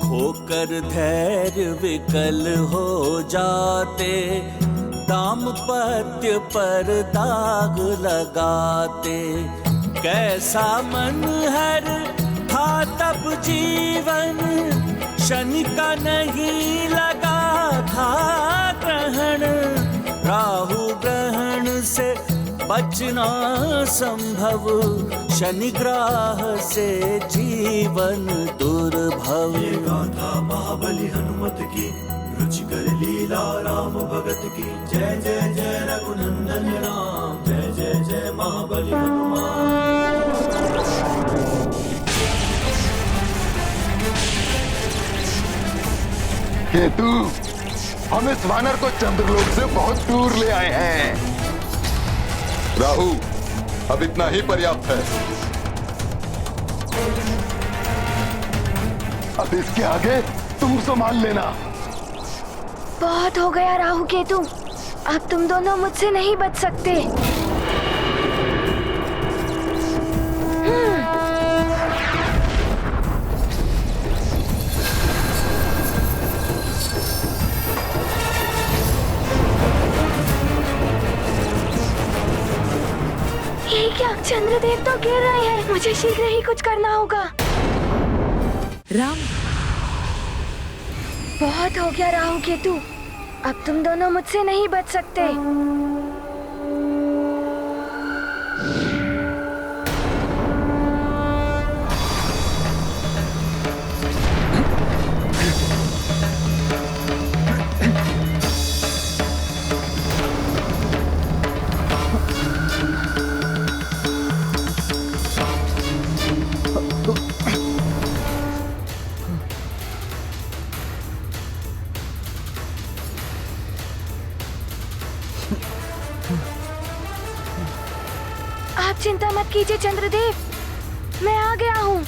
खोकर धैर्य विकल हो जाते, दाम्पत्य पर दाग लगाते। कैसा मनहर था तब जीवन, शनि का नहीं लगा था ग्रहण। राहु ग्रहण से बचना संभव, शनि ग्रह से जीवन दुर्भव। ये गाथा महाबली हनुमत की, रुचिकर लीला राम भगत की। जय जय जय रघुनंदन राम, जय जय जय महाबली हनुमान। केतु, हम इस वानर को चंद्रलोक से बहुत दूर ले आए हैं। राहु, अब इतना ही पर्याप्त है। अब इसके आगे तुम संभाल लेना। बहुत हो गया राहु केतु, अब तुम दोनों मुझसे नहीं बच सकते। ये क्या, चंद्रदेव तो गिर रहे हैं। मुझे शीघ्र ही कुछ करना होगा। राम, बहुत हो गया राहु केतु, अब तुम दोनों मुझसे नहीं बच सकते। आप चिंता मत कीजिए चंद्रदेव, मैं आ गया हूँ।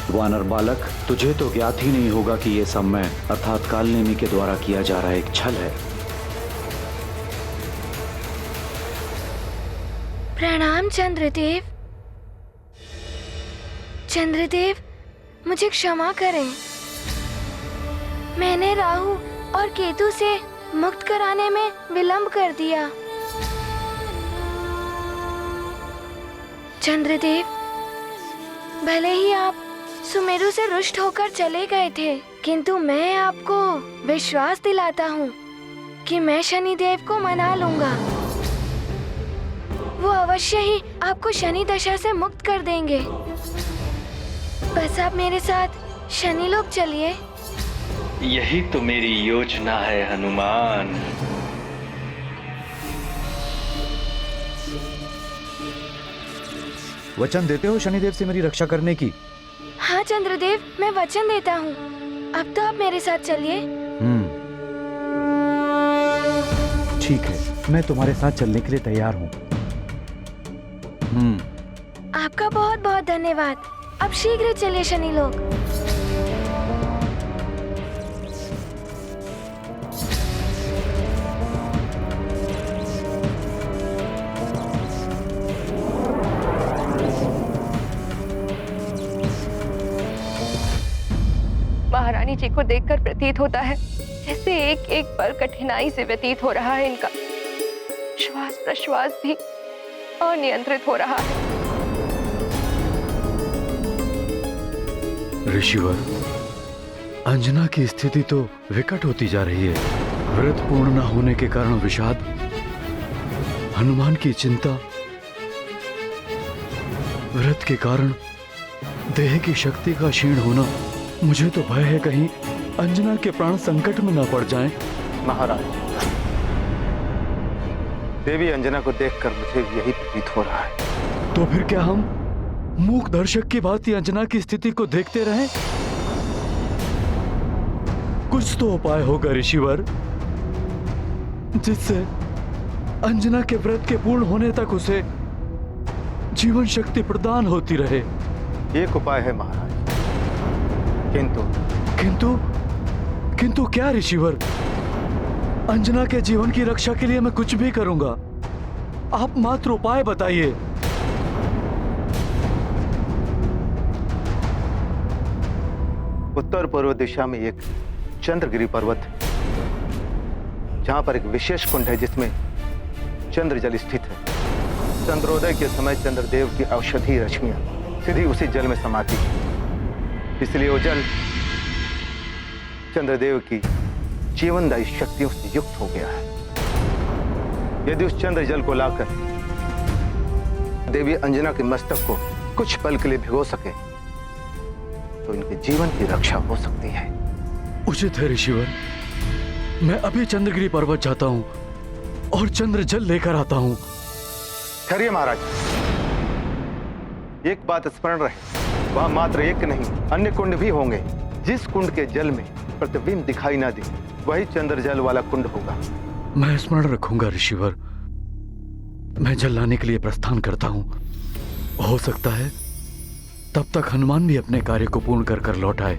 वानर बालक, तुझे तो ज्ञात ही नहीं होगा कि यह सब मैं अर्थात कालनेमी के द्वारा किया जा रहा एक छल है। प्रणाम चंद्रदेव। चंद्रदेव, मुझे क्षमा करें। मैंने राहु और केतु से मुक्त कराने में विलंब कर दिया। चंद्रदेव, भले ही आप सुमेरु से रुष्ट होकर चले गए थे, किंतु मैं आपको विश्वास दिलाता हूँ कि मैं शनिदेव को मना लूंगा। वो अवश्य ही आपको शनि दशा से मुक्त कर देंगे। बस आप मेरे साथ शनि लोक चलिए। यही तो मेरी योजना है हनुमान। वचन देते हो शनिदेव से मेरी रक्षा करने की? हाँ चंद्रदेव, मैं वचन देता हूँ। अब तो आप मेरे साथ चलिए। ठीक है, मैं तुम्हारे साथ चलने के लिए तैयार हूँ। आपका बहुत बहुत धन्यवाद। अब शीघ्र चलिए शनि लोक। महारानी जी को देखकर प्रतीत होता है जैसे एक एक पल कठिनाई से व्यतीत हो रहा है इनका। श्वास प्रश्वास भी अनियंत्रित हो रहा है। ऋषिवर, अंजना की स्थिति तो विकट होती जा रही है। व्रत पूर्ण न होने के कारण विषाद, हनुमान की चिंता, व्रत के कारण देह की शक्ति का क्षीण होना। मुझे तो भय है कहीं अंजना के प्राण संकट में न पड़ जाएं। महाराज, देवी अंजना को देखकर मुझे यही प्रतीत हो रहा है। तो फिर क्या हम मूक दर्शक की भांति अंजना की स्थिति को देखते रहें? कुछ तो उपाय होगा ऋषिवर, जिससे अंजना के व्रत के पूर्ण होने तक उसे जीवन शक्ति प्रदान होती रहे। एक उपाय है महाराज, किंतु क्या ऋषिवर? अंजना के जीवन की रक्षा के लिए मैं कुछ भी करूंगा, आप मात्र उपाय बताइए। उत्तर पूर्व दिशा में एक चंद्रगिरी पर्वत है, जहां पर एक विशेष कुंड है जिसमें चंद्र जल स्थित है। चंद्रोदय के समय चंद्रदेव की औषधि रश्मियां सीधी उसी जल में समाती है, इसलिए वो जल चंद्रदेव की जीवनदायी शक्तियों से युक्त हो गया है। यदि उस चंद्र जल को लाकर देवी अंजना के मस्तक को कुछ पल के लिए भिगो सके तो इनके जीवन की रक्षा हो सकती है। उचित है ऋषिवर, मैं अभी चंद्रगिरी पर्वत जाता हूं और चंद्र जल लेकर आता हूं। ठहरिए महाराज, एक बात स्मरण रहे, वहां मात्र एक नहीं अन्य कुंड भी होंगे। जिस कुंड के जल में प्रतिबिंब दिखाई ना दे वही चंद्र जल वाला कुंड होगा। मैं स्मरण रखूंगा ऋषिवर। मैं जल लाने के लिए प्रस्थान करता हूं। हो सकता है तब तक हनुमान भी अपने कार्य को पूर्ण कर कर लौट आए।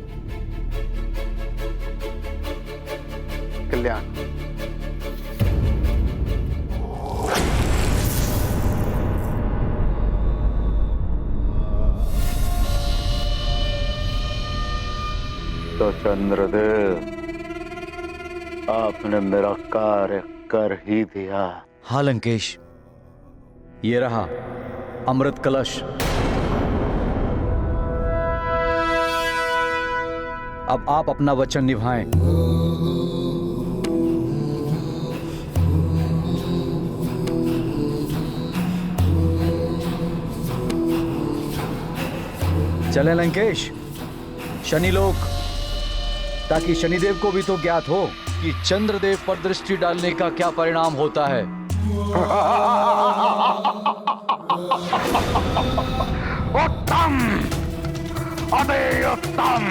कल्याण। तो चंद्रदेव, आपने मेरा कार्य कर ही दिया। हाँ लंकेश, ये रहा अमृत कलश। अब आप अपना वचन निभाएं। चले लंकेश, शनिलोक, ताकि शनिदेव को भी तो ज्ञात हो कि चंद्रदेव पर दृष्टि डालने का क्या परिणाम होता है। उत्तम, अति उत्तम,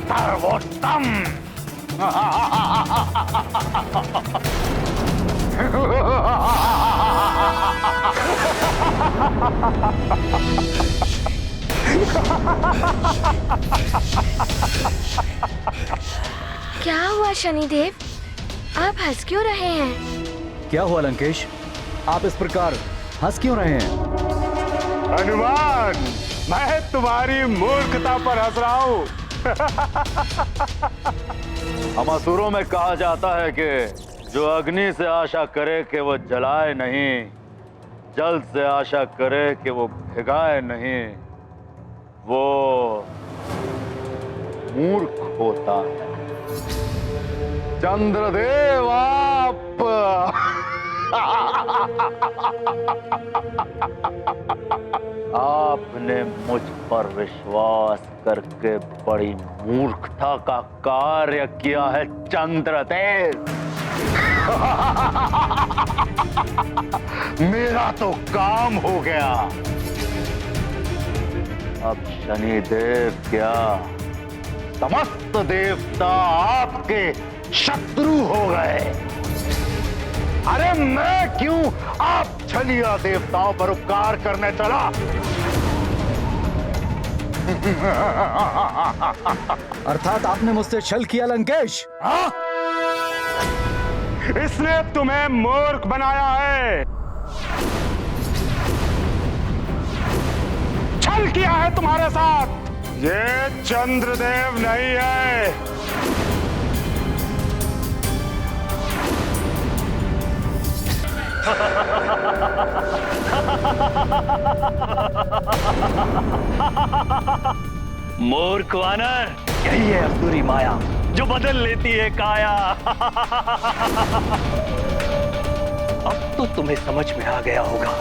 सर्वोत्तम। क्या हुआ शनिदेव, आप हंस क्यों रहे हैं? क्या हुआ लंकेश, आप इस प्रकार हंस क्यों रहे हैं? हनुमान, मैं तुम्हारी मूर्खता पर हंस रहा हूँ। हम असुरों में कहा जाता है कि जो अग्नि से आशा करे कि वो जलाए नहीं, जल से आशा करे कि वो भिगाए नहीं, वो मूर्ख होता है। चंद्रदेव, आप आपने मुझ पर विश्वास करके बड़ी मूर्खता का कार्य किया है चंद्रदेव। मेरा तो काम हो गया। अब शनिदेव क्या, समस्त देवता आपके शत्रु हो गए। अरे मैं क्यों आप छलिया देवताओं पर उपकार करने चला? अर्थात आपने मुझसे छल किया लंकेश? हाँ? इसने तुम्हें मूर्ख बनाया है, छल किया है तुम्हारे साथ। ये चंद्रदेव नहीं है। मूर्ख वानर, यही है असुरी माया जो बदल लेती है काया। अब तो तुम्हें समझ में आ गया होगा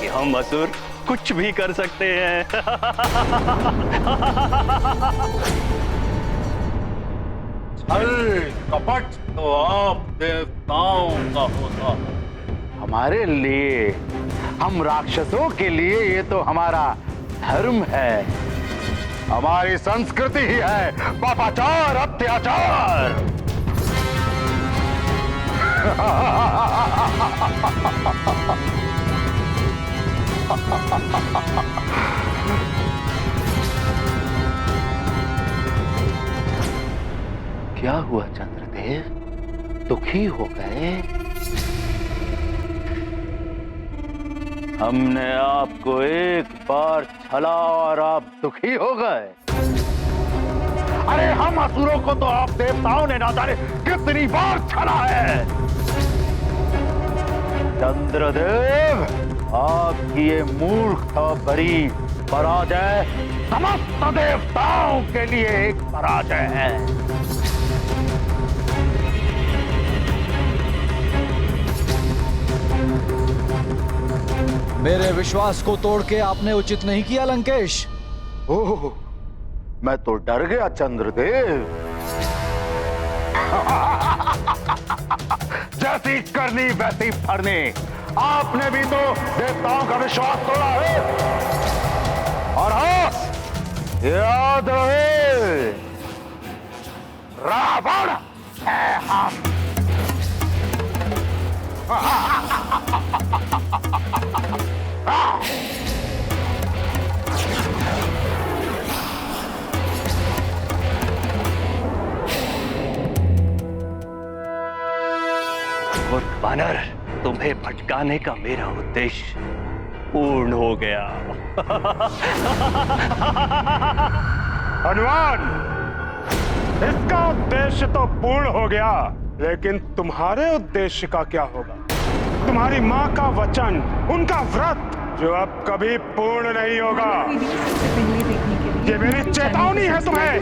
कि हम असुर कुछ भी कर सकते हैं। छल कपट तो आप देवताओं का होता है। हमारे लिए, हम राक्षसों के लिए ये तो हमारा धर्म है, हमारी संस्कृति ही है पापाचार, अत्याचार। क्या हुआ चंद्रदेव, दुखी हो गए? हमने आपको एक बार छला और आप दुखी हो गए? अरे हम असुरों को तो आप देवताओं ने ना जाने कितनी बार छला है। चंद्रदेव, आपकी ये मूर्खता भरी पराजय समस्त देवताओं के लिए एक पराजय है। मेरे विश्वास को तोड़ के आपने उचित नहीं किया लंकेश। ओह, मैं तो डर गया चंद्रदेव। जैसी करनी वैसी फरनी, आपने भी तो देवताओं का विश्वास तोड़ा है। और हाँ, याद रहे, रावण है हम। मूर्ख वानर, तुम्हें भटकाने का मेरा उद्देश्य पूर्ण हो गया। हनुमान, इसका उद्देश्य तो पूर्ण हो गया, लेकिन तुम्हारे उद्देश्य का क्या होगा? तुम्हारी माँ का वचन, उनका व्रत, जो अब कभी पूर्ण नहीं होगा। ये मेरी चेतावनी है तुम्हें।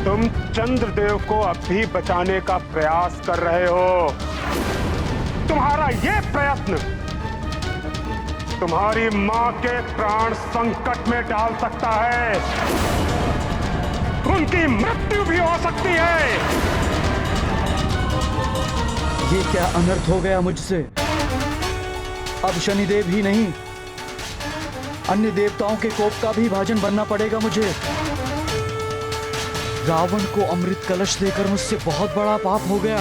तुम चंद्रदेव को अभी बचाने का प्रयास कर रहे हो। तुम्हारा ये प्रयत्न तुम्हारी माँ के प्राण संकट में डाल सकता है। उनकी मृत्यु भी हो सकती है। ये क्या अनर्थ हो गया मुझसे? अब शनिदेव ही नहीं, अन्य देवताओं के कोप का भी भाजन बनना पड़ेगा मुझे। रावण को अमृत कलश देकर मुझसे बहुत बड़ा पाप हो गया।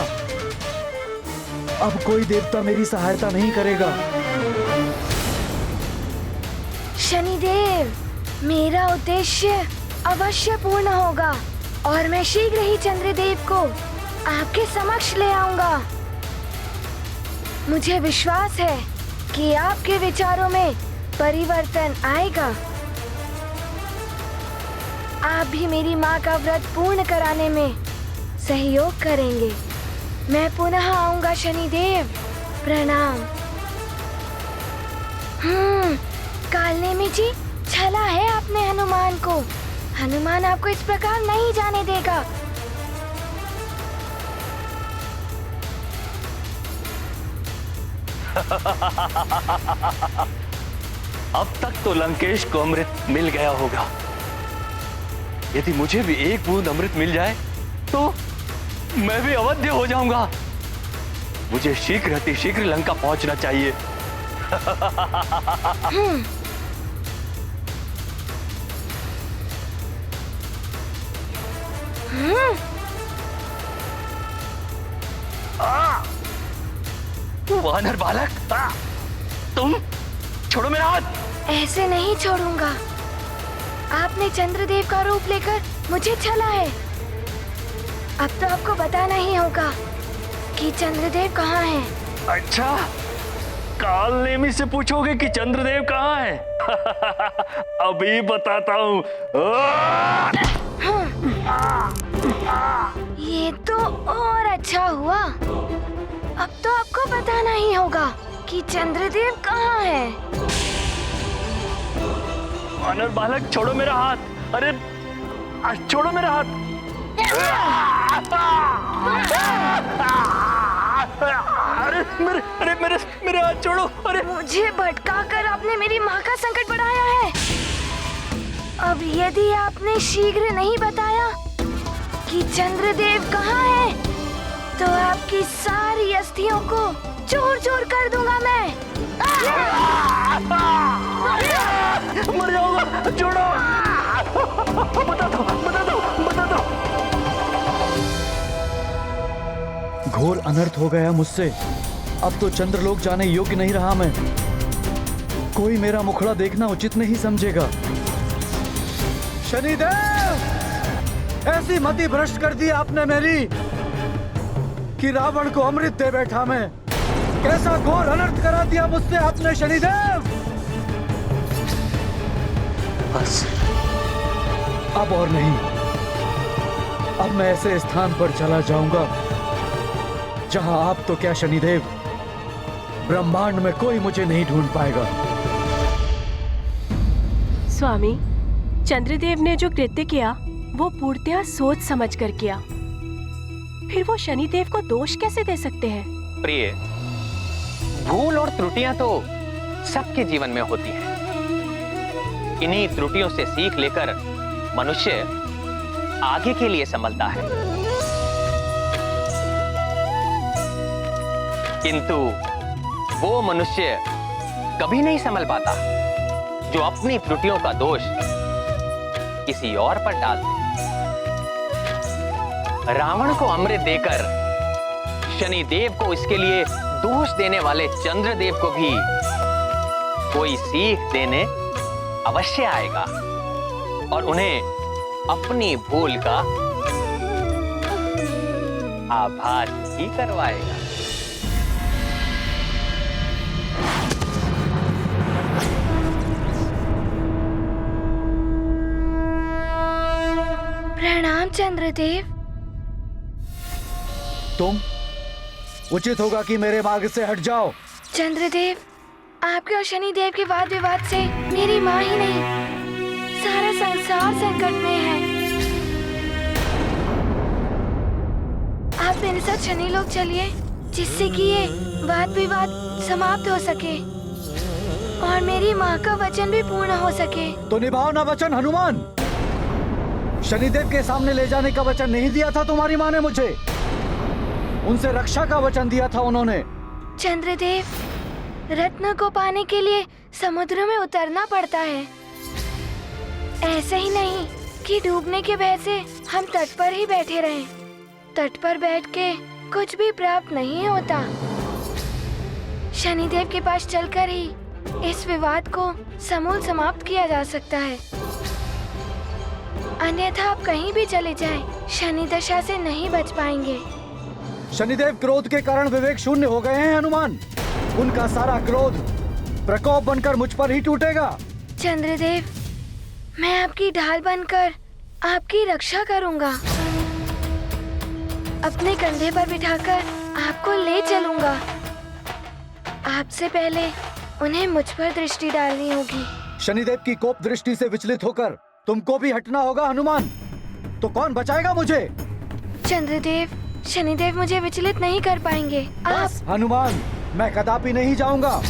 अब कोई देवता मेरी सहायता नहीं करेगा। शनिदेव, मेरा उद्देश्य अवश्य पूर्ण होगा और मैं शीघ्र ही चंद्रदेव को आपके समक्ष ले आऊंगा। मुझे विश्वास है कि आपके विचारों में परिवर्तन आएगा। आप भी मेरी माँ का व्रत पूर्ण कराने में सहयोग करेंगे। मैं पुनः आऊंगा शनिदेव। प्रणाम। कालनेमी जी, छला है आपने हनुमान को। हनुमान आपको इस प्रकार नहीं जाने देगा। अब तक तो लंकेश को अमृत मिल गया होगा। यदि मुझे भी एक बूंद अमृत मिल जाए तो मैं भी अवध्य हो जाऊंगा। मुझे शीघ्र अतिशीघ्र लंका पहुंचना चाहिए। वानर बालक, तुम छोड़ो मेरा हाथ। ऐसे नहीं छोड़ूंगा। आपने चंद्रदेव का रूप लेकर मुझे छला है। अब तो आपको बताना ही होगा कि चंद्रदेव कहाँ है। अच्छा, कालनेमी से पूछोगे कि चंद्रदेव कहाँ है? अभी बताता हूँ। ये तो और अच्छा हुआ। अब तो आपको बताना ही होगा कि चंद्रदेव कहाँ है। वानर बालक, छोड़ो मेरा हाथ। अरे छोड़ो मेरा हाथ। अरे मेरे हाथ छोड़ो। अरे मुझे भटका कर आपने मेरी माँ का संकट बढ़ाया है। अब यदि आपने शीघ्र नहीं बताया कि चंद्रदेव कहाँ है, तो आपकी सारी अस्थियों को चूर चूर कर दूंगा मैं। मर जाऊंगा, छोड़ो। बता दो, बता दो, बता दो। घोर अनर्थ हो गया मुझसे। अब तो चंद्रलोक जाने योग्य नहीं रहा मैं। कोई मेरा मुखड़ा देखना उचित नहीं समझेगा। शनिदेव, ऐसी मति भ्रष्ट कर दी आपने मेरी कि रावण को अमृत दे बैठा मैं। कैसा घोर अनर्थ करा दिया मुझसे आपने शनिदेव। बस अब और नहीं। अब मैं ऐसे स्थान पर चला जाऊंगा जहां आप तो क्या शनिदेव, ब्रह्मांड में कोई मुझे नहीं ढूंढ पाएगा। स्वामी, चंद्रदेव ने जो कृत्य किया वो पूर्णतया सोच समझ कर किया। फिर वो शनिदेव को दोष कैसे दे सकते हैं? प्रिय, भूल और त्रुटियां तो सबके जीवन में होती हैं। इन्हीं त्रुटियों से सीख लेकर मनुष्य आगे के लिए संभलता है। किंतु वो मनुष्य कभी नहीं संभल पाता जो अपनी त्रुटियों का दोष किसी और पर डाल दे। रावण को अमृत देकर शनिदेव को इसके लिए दोष देने वाले चंद्रदेव को भी कोई सीख देने अवश्य आएगा और उन्हें अपनी भूल का आभास ही करवाएगा। प्रणाम चंद्रदेव। तुम उचित होगा कि मेरे मार्ग से हट जाओ। चंद्रदेव, आपके और शनिदेव के वाद विवाद से मेरी माँ ही नहीं, सारा संसार संकट में है। आप मेरे साथ शनिलोक चलिए, जिससे कि ये वाद विवाद समाप्त हो सके और मेरी माँ का वचन भी पूर्ण हो सके। तो निभाओ ना वचन हनुमान। शनिदेव के सामने ले जाने का वचन नहीं दिया था तुम्हारी माँ ने मुझे, उनसे रक्षा का वचन दिया था उन्होंने। चंद्रदेव, रत्न को पाने के लिए समुद्र में उतरना पड़ता है। ऐसे ही नहीं कि डूबने के भय से हम तट पर ही बैठे रहें। तट पर बैठ के कुछ भी प्राप्त नहीं होता। शनिदेव के पास चलकर ही इस विवाद को समूल समाप्त किया जा सकता है। अन्यथा आप कहीं भी चले जाएं, शनि दशा से नहीं बच पाएंगे। शनिदेव क्रोध के कारण विवेक शून्य हो गए हैं हनुमान। उनका सारा क्रोध प्रकोप बनकर मुझ पर ही टूटेगा। चंद्रदेव, मैं आपकी ढाल बनकर आपकी रक्षा करूंगा। अपने कंधे पर बिठाकर आपको ले चलूंगा। आपसे पहले उन्हें मुझ पर दृष्टि डालनी होगी। शनिदेव की कोप दृष्टि से विचलित होकर तुमको भी हटना होगा हनुमान। तो कौन बचाएगा मुझे? चंद्रदेव, शनिदेव मुझे विचलित नहीं कर पाएंगे। आप हनुमान, मैं कदापि नहीं जाऊंगा।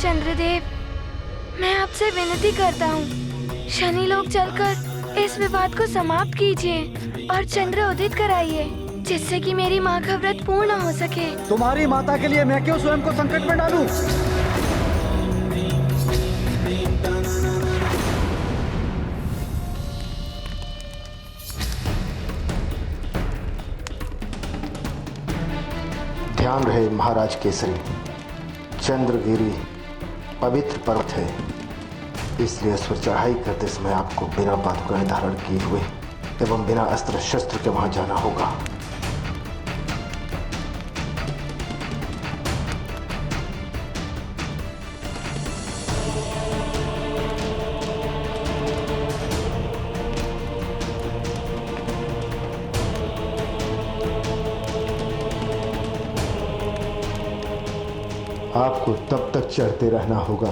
चंद्रदेव, मैं आपसे विनती करता हूँ, शनिलोक चलकर इस विवाद को समाप्त कीजिए और चंद्र उदित कराइए, जिससे कि मेरी माँ का व्रत पूर्ण हो सके। तुम्हारी माता के लिए मैं क्यों स्वयं को संकट में डालूं? ध्यान रहे महाराज केसरी, चंद्रगिरी पवित्र पर्वत है, इसलिए इस पर चढ़ाई करते समय आपको बिना पादुकाएं धारण किए हुए एवं बिना अस्त्र शस्त्र के वहां जाना होगा। आपको तब तक चढ़ते रहना होगा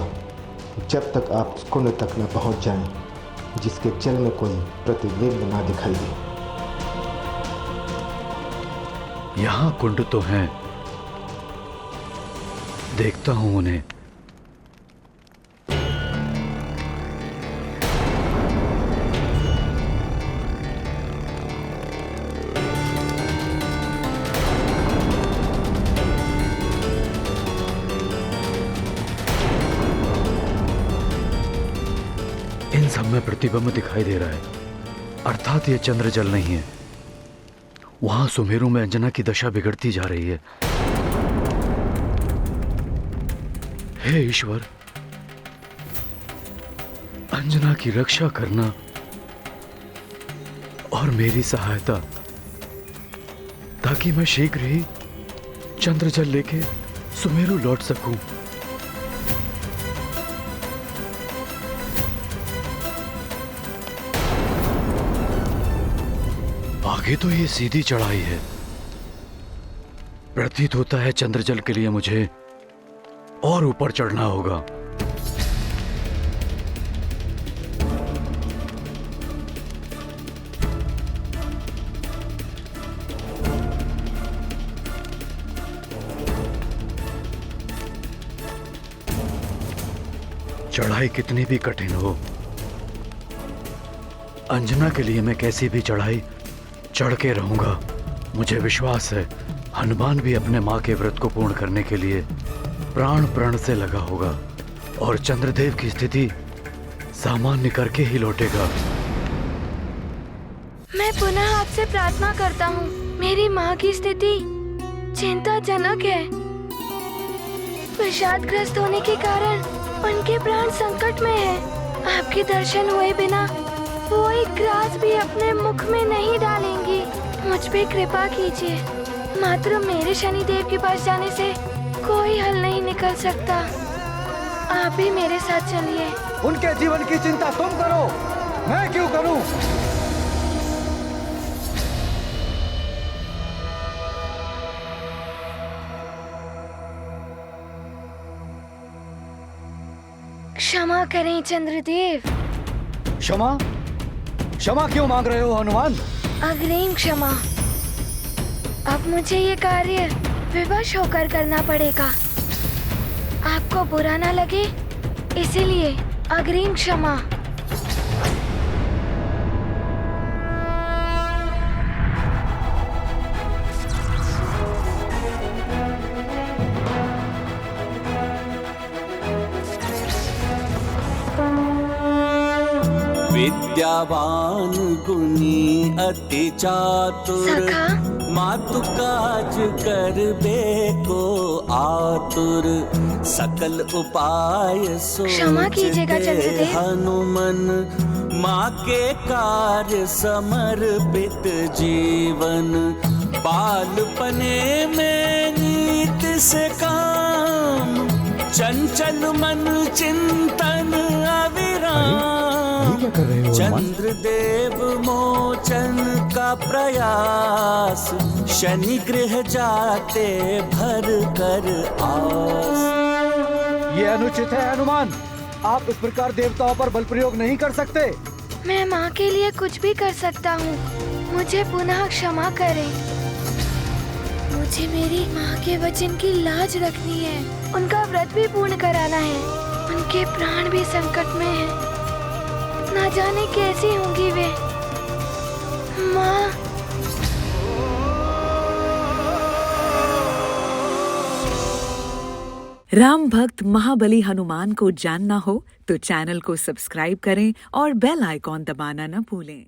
जब तक आप कुंड तक न पहुंच जाएं, जिसके जल में कोई प्रतिबिंब ना दिखाई दे। यहाँ कुंड तो हैं, देखता हूं उन्हें। में प्रतिबिंब दिखाई दे रहा है, अर्थात ये चंद्र जल नहीं है। वहां सुमेरु में अंजना की दशा बिगड़ती जा रही है। हे ईश्वर, अंजना की रक्षा करना और मेरी सहायता, ताकि मैं शीघ्र ही चंद्र जल लेके सुमेरु लौट सकूं। आगे तो ये सीधी चढ़ाई है। प्रतीत होता है चंद्रजल के लिए मुझे और ऊपर चढ़ना होगा। चढ़ाई कितनी भी कठिन हो, अंजना के लिए मैं कैसी भी चढ़ाई चढ़ के रहूंगा। मुझे विश्वास है हनुमान भी अपने मां के व्रत को पूर्ण करने के लिए प्राण प्रण से लगा होगा और चंद्रदेव की स्थिति सामान्य करके ही लौटेगा। मैं पुनः आपसे प्रार्थना करता हूँ। मेरी माँ की स्थिति चिंताजनक है। विषादग्रस्त होने के कारण उनके प्राण संकट में है। आपके दर्शन हुए बिना वो एक ग्रास भी अपने मुख में नहीं डालेंगी। मुझ पे कृपा कीजिए। मात्र मेरे शनिदेव के पास जाने से कोई हल नहीं निकल सकता। आप भी मेरे साथ चलिए। उनके जीवन की चिंता तुम करो, मैं क्यों करूं? क्षमा करें चंद्रदेव। क्षमा? क्षमा क्यों मांग रहे हो हनुमान? अग्रिम क्षमा। अब मुझे ये कार्य विवश होकर करना पड़ेगा। आपको बुरा ना लगे, इसीलिए अग्रिम क्षमा। विद्यावान गुणी अति चातुर, मातु काज करबे को आतुर। सकल उपाय क्षमा कीजिएगा चंद्रदेव। हनुमन, माँ के कार्य समर्पित जीवन। बालपने में नीत से काम, चंचल मन चिंतन अविराम। चंद्रदेव मोचन का प्रयास, शनि गृह जाते भर कर आस। ये अनुचित है हनुमान। आप इस प्रकार देवताओं पर बल प्रयोग नहीं कर सकते। मैं माँ के लिए कुछ भी कर सकता हूँ। मुझे पुनः क्षमा करें। मुझे मेरी माँ के वचन की लाज रखनी है। उनका व्रत भी पूर्ण कराना है। उनके प्राण भी संकट में हैं। ना जाने कैसी होंगी वे। माँ, राम भक्त महाबली हनुमान को जानना हो तो चैनल को सब्सक्राइब करें और बेल आइकॉन दबाना न भूलें।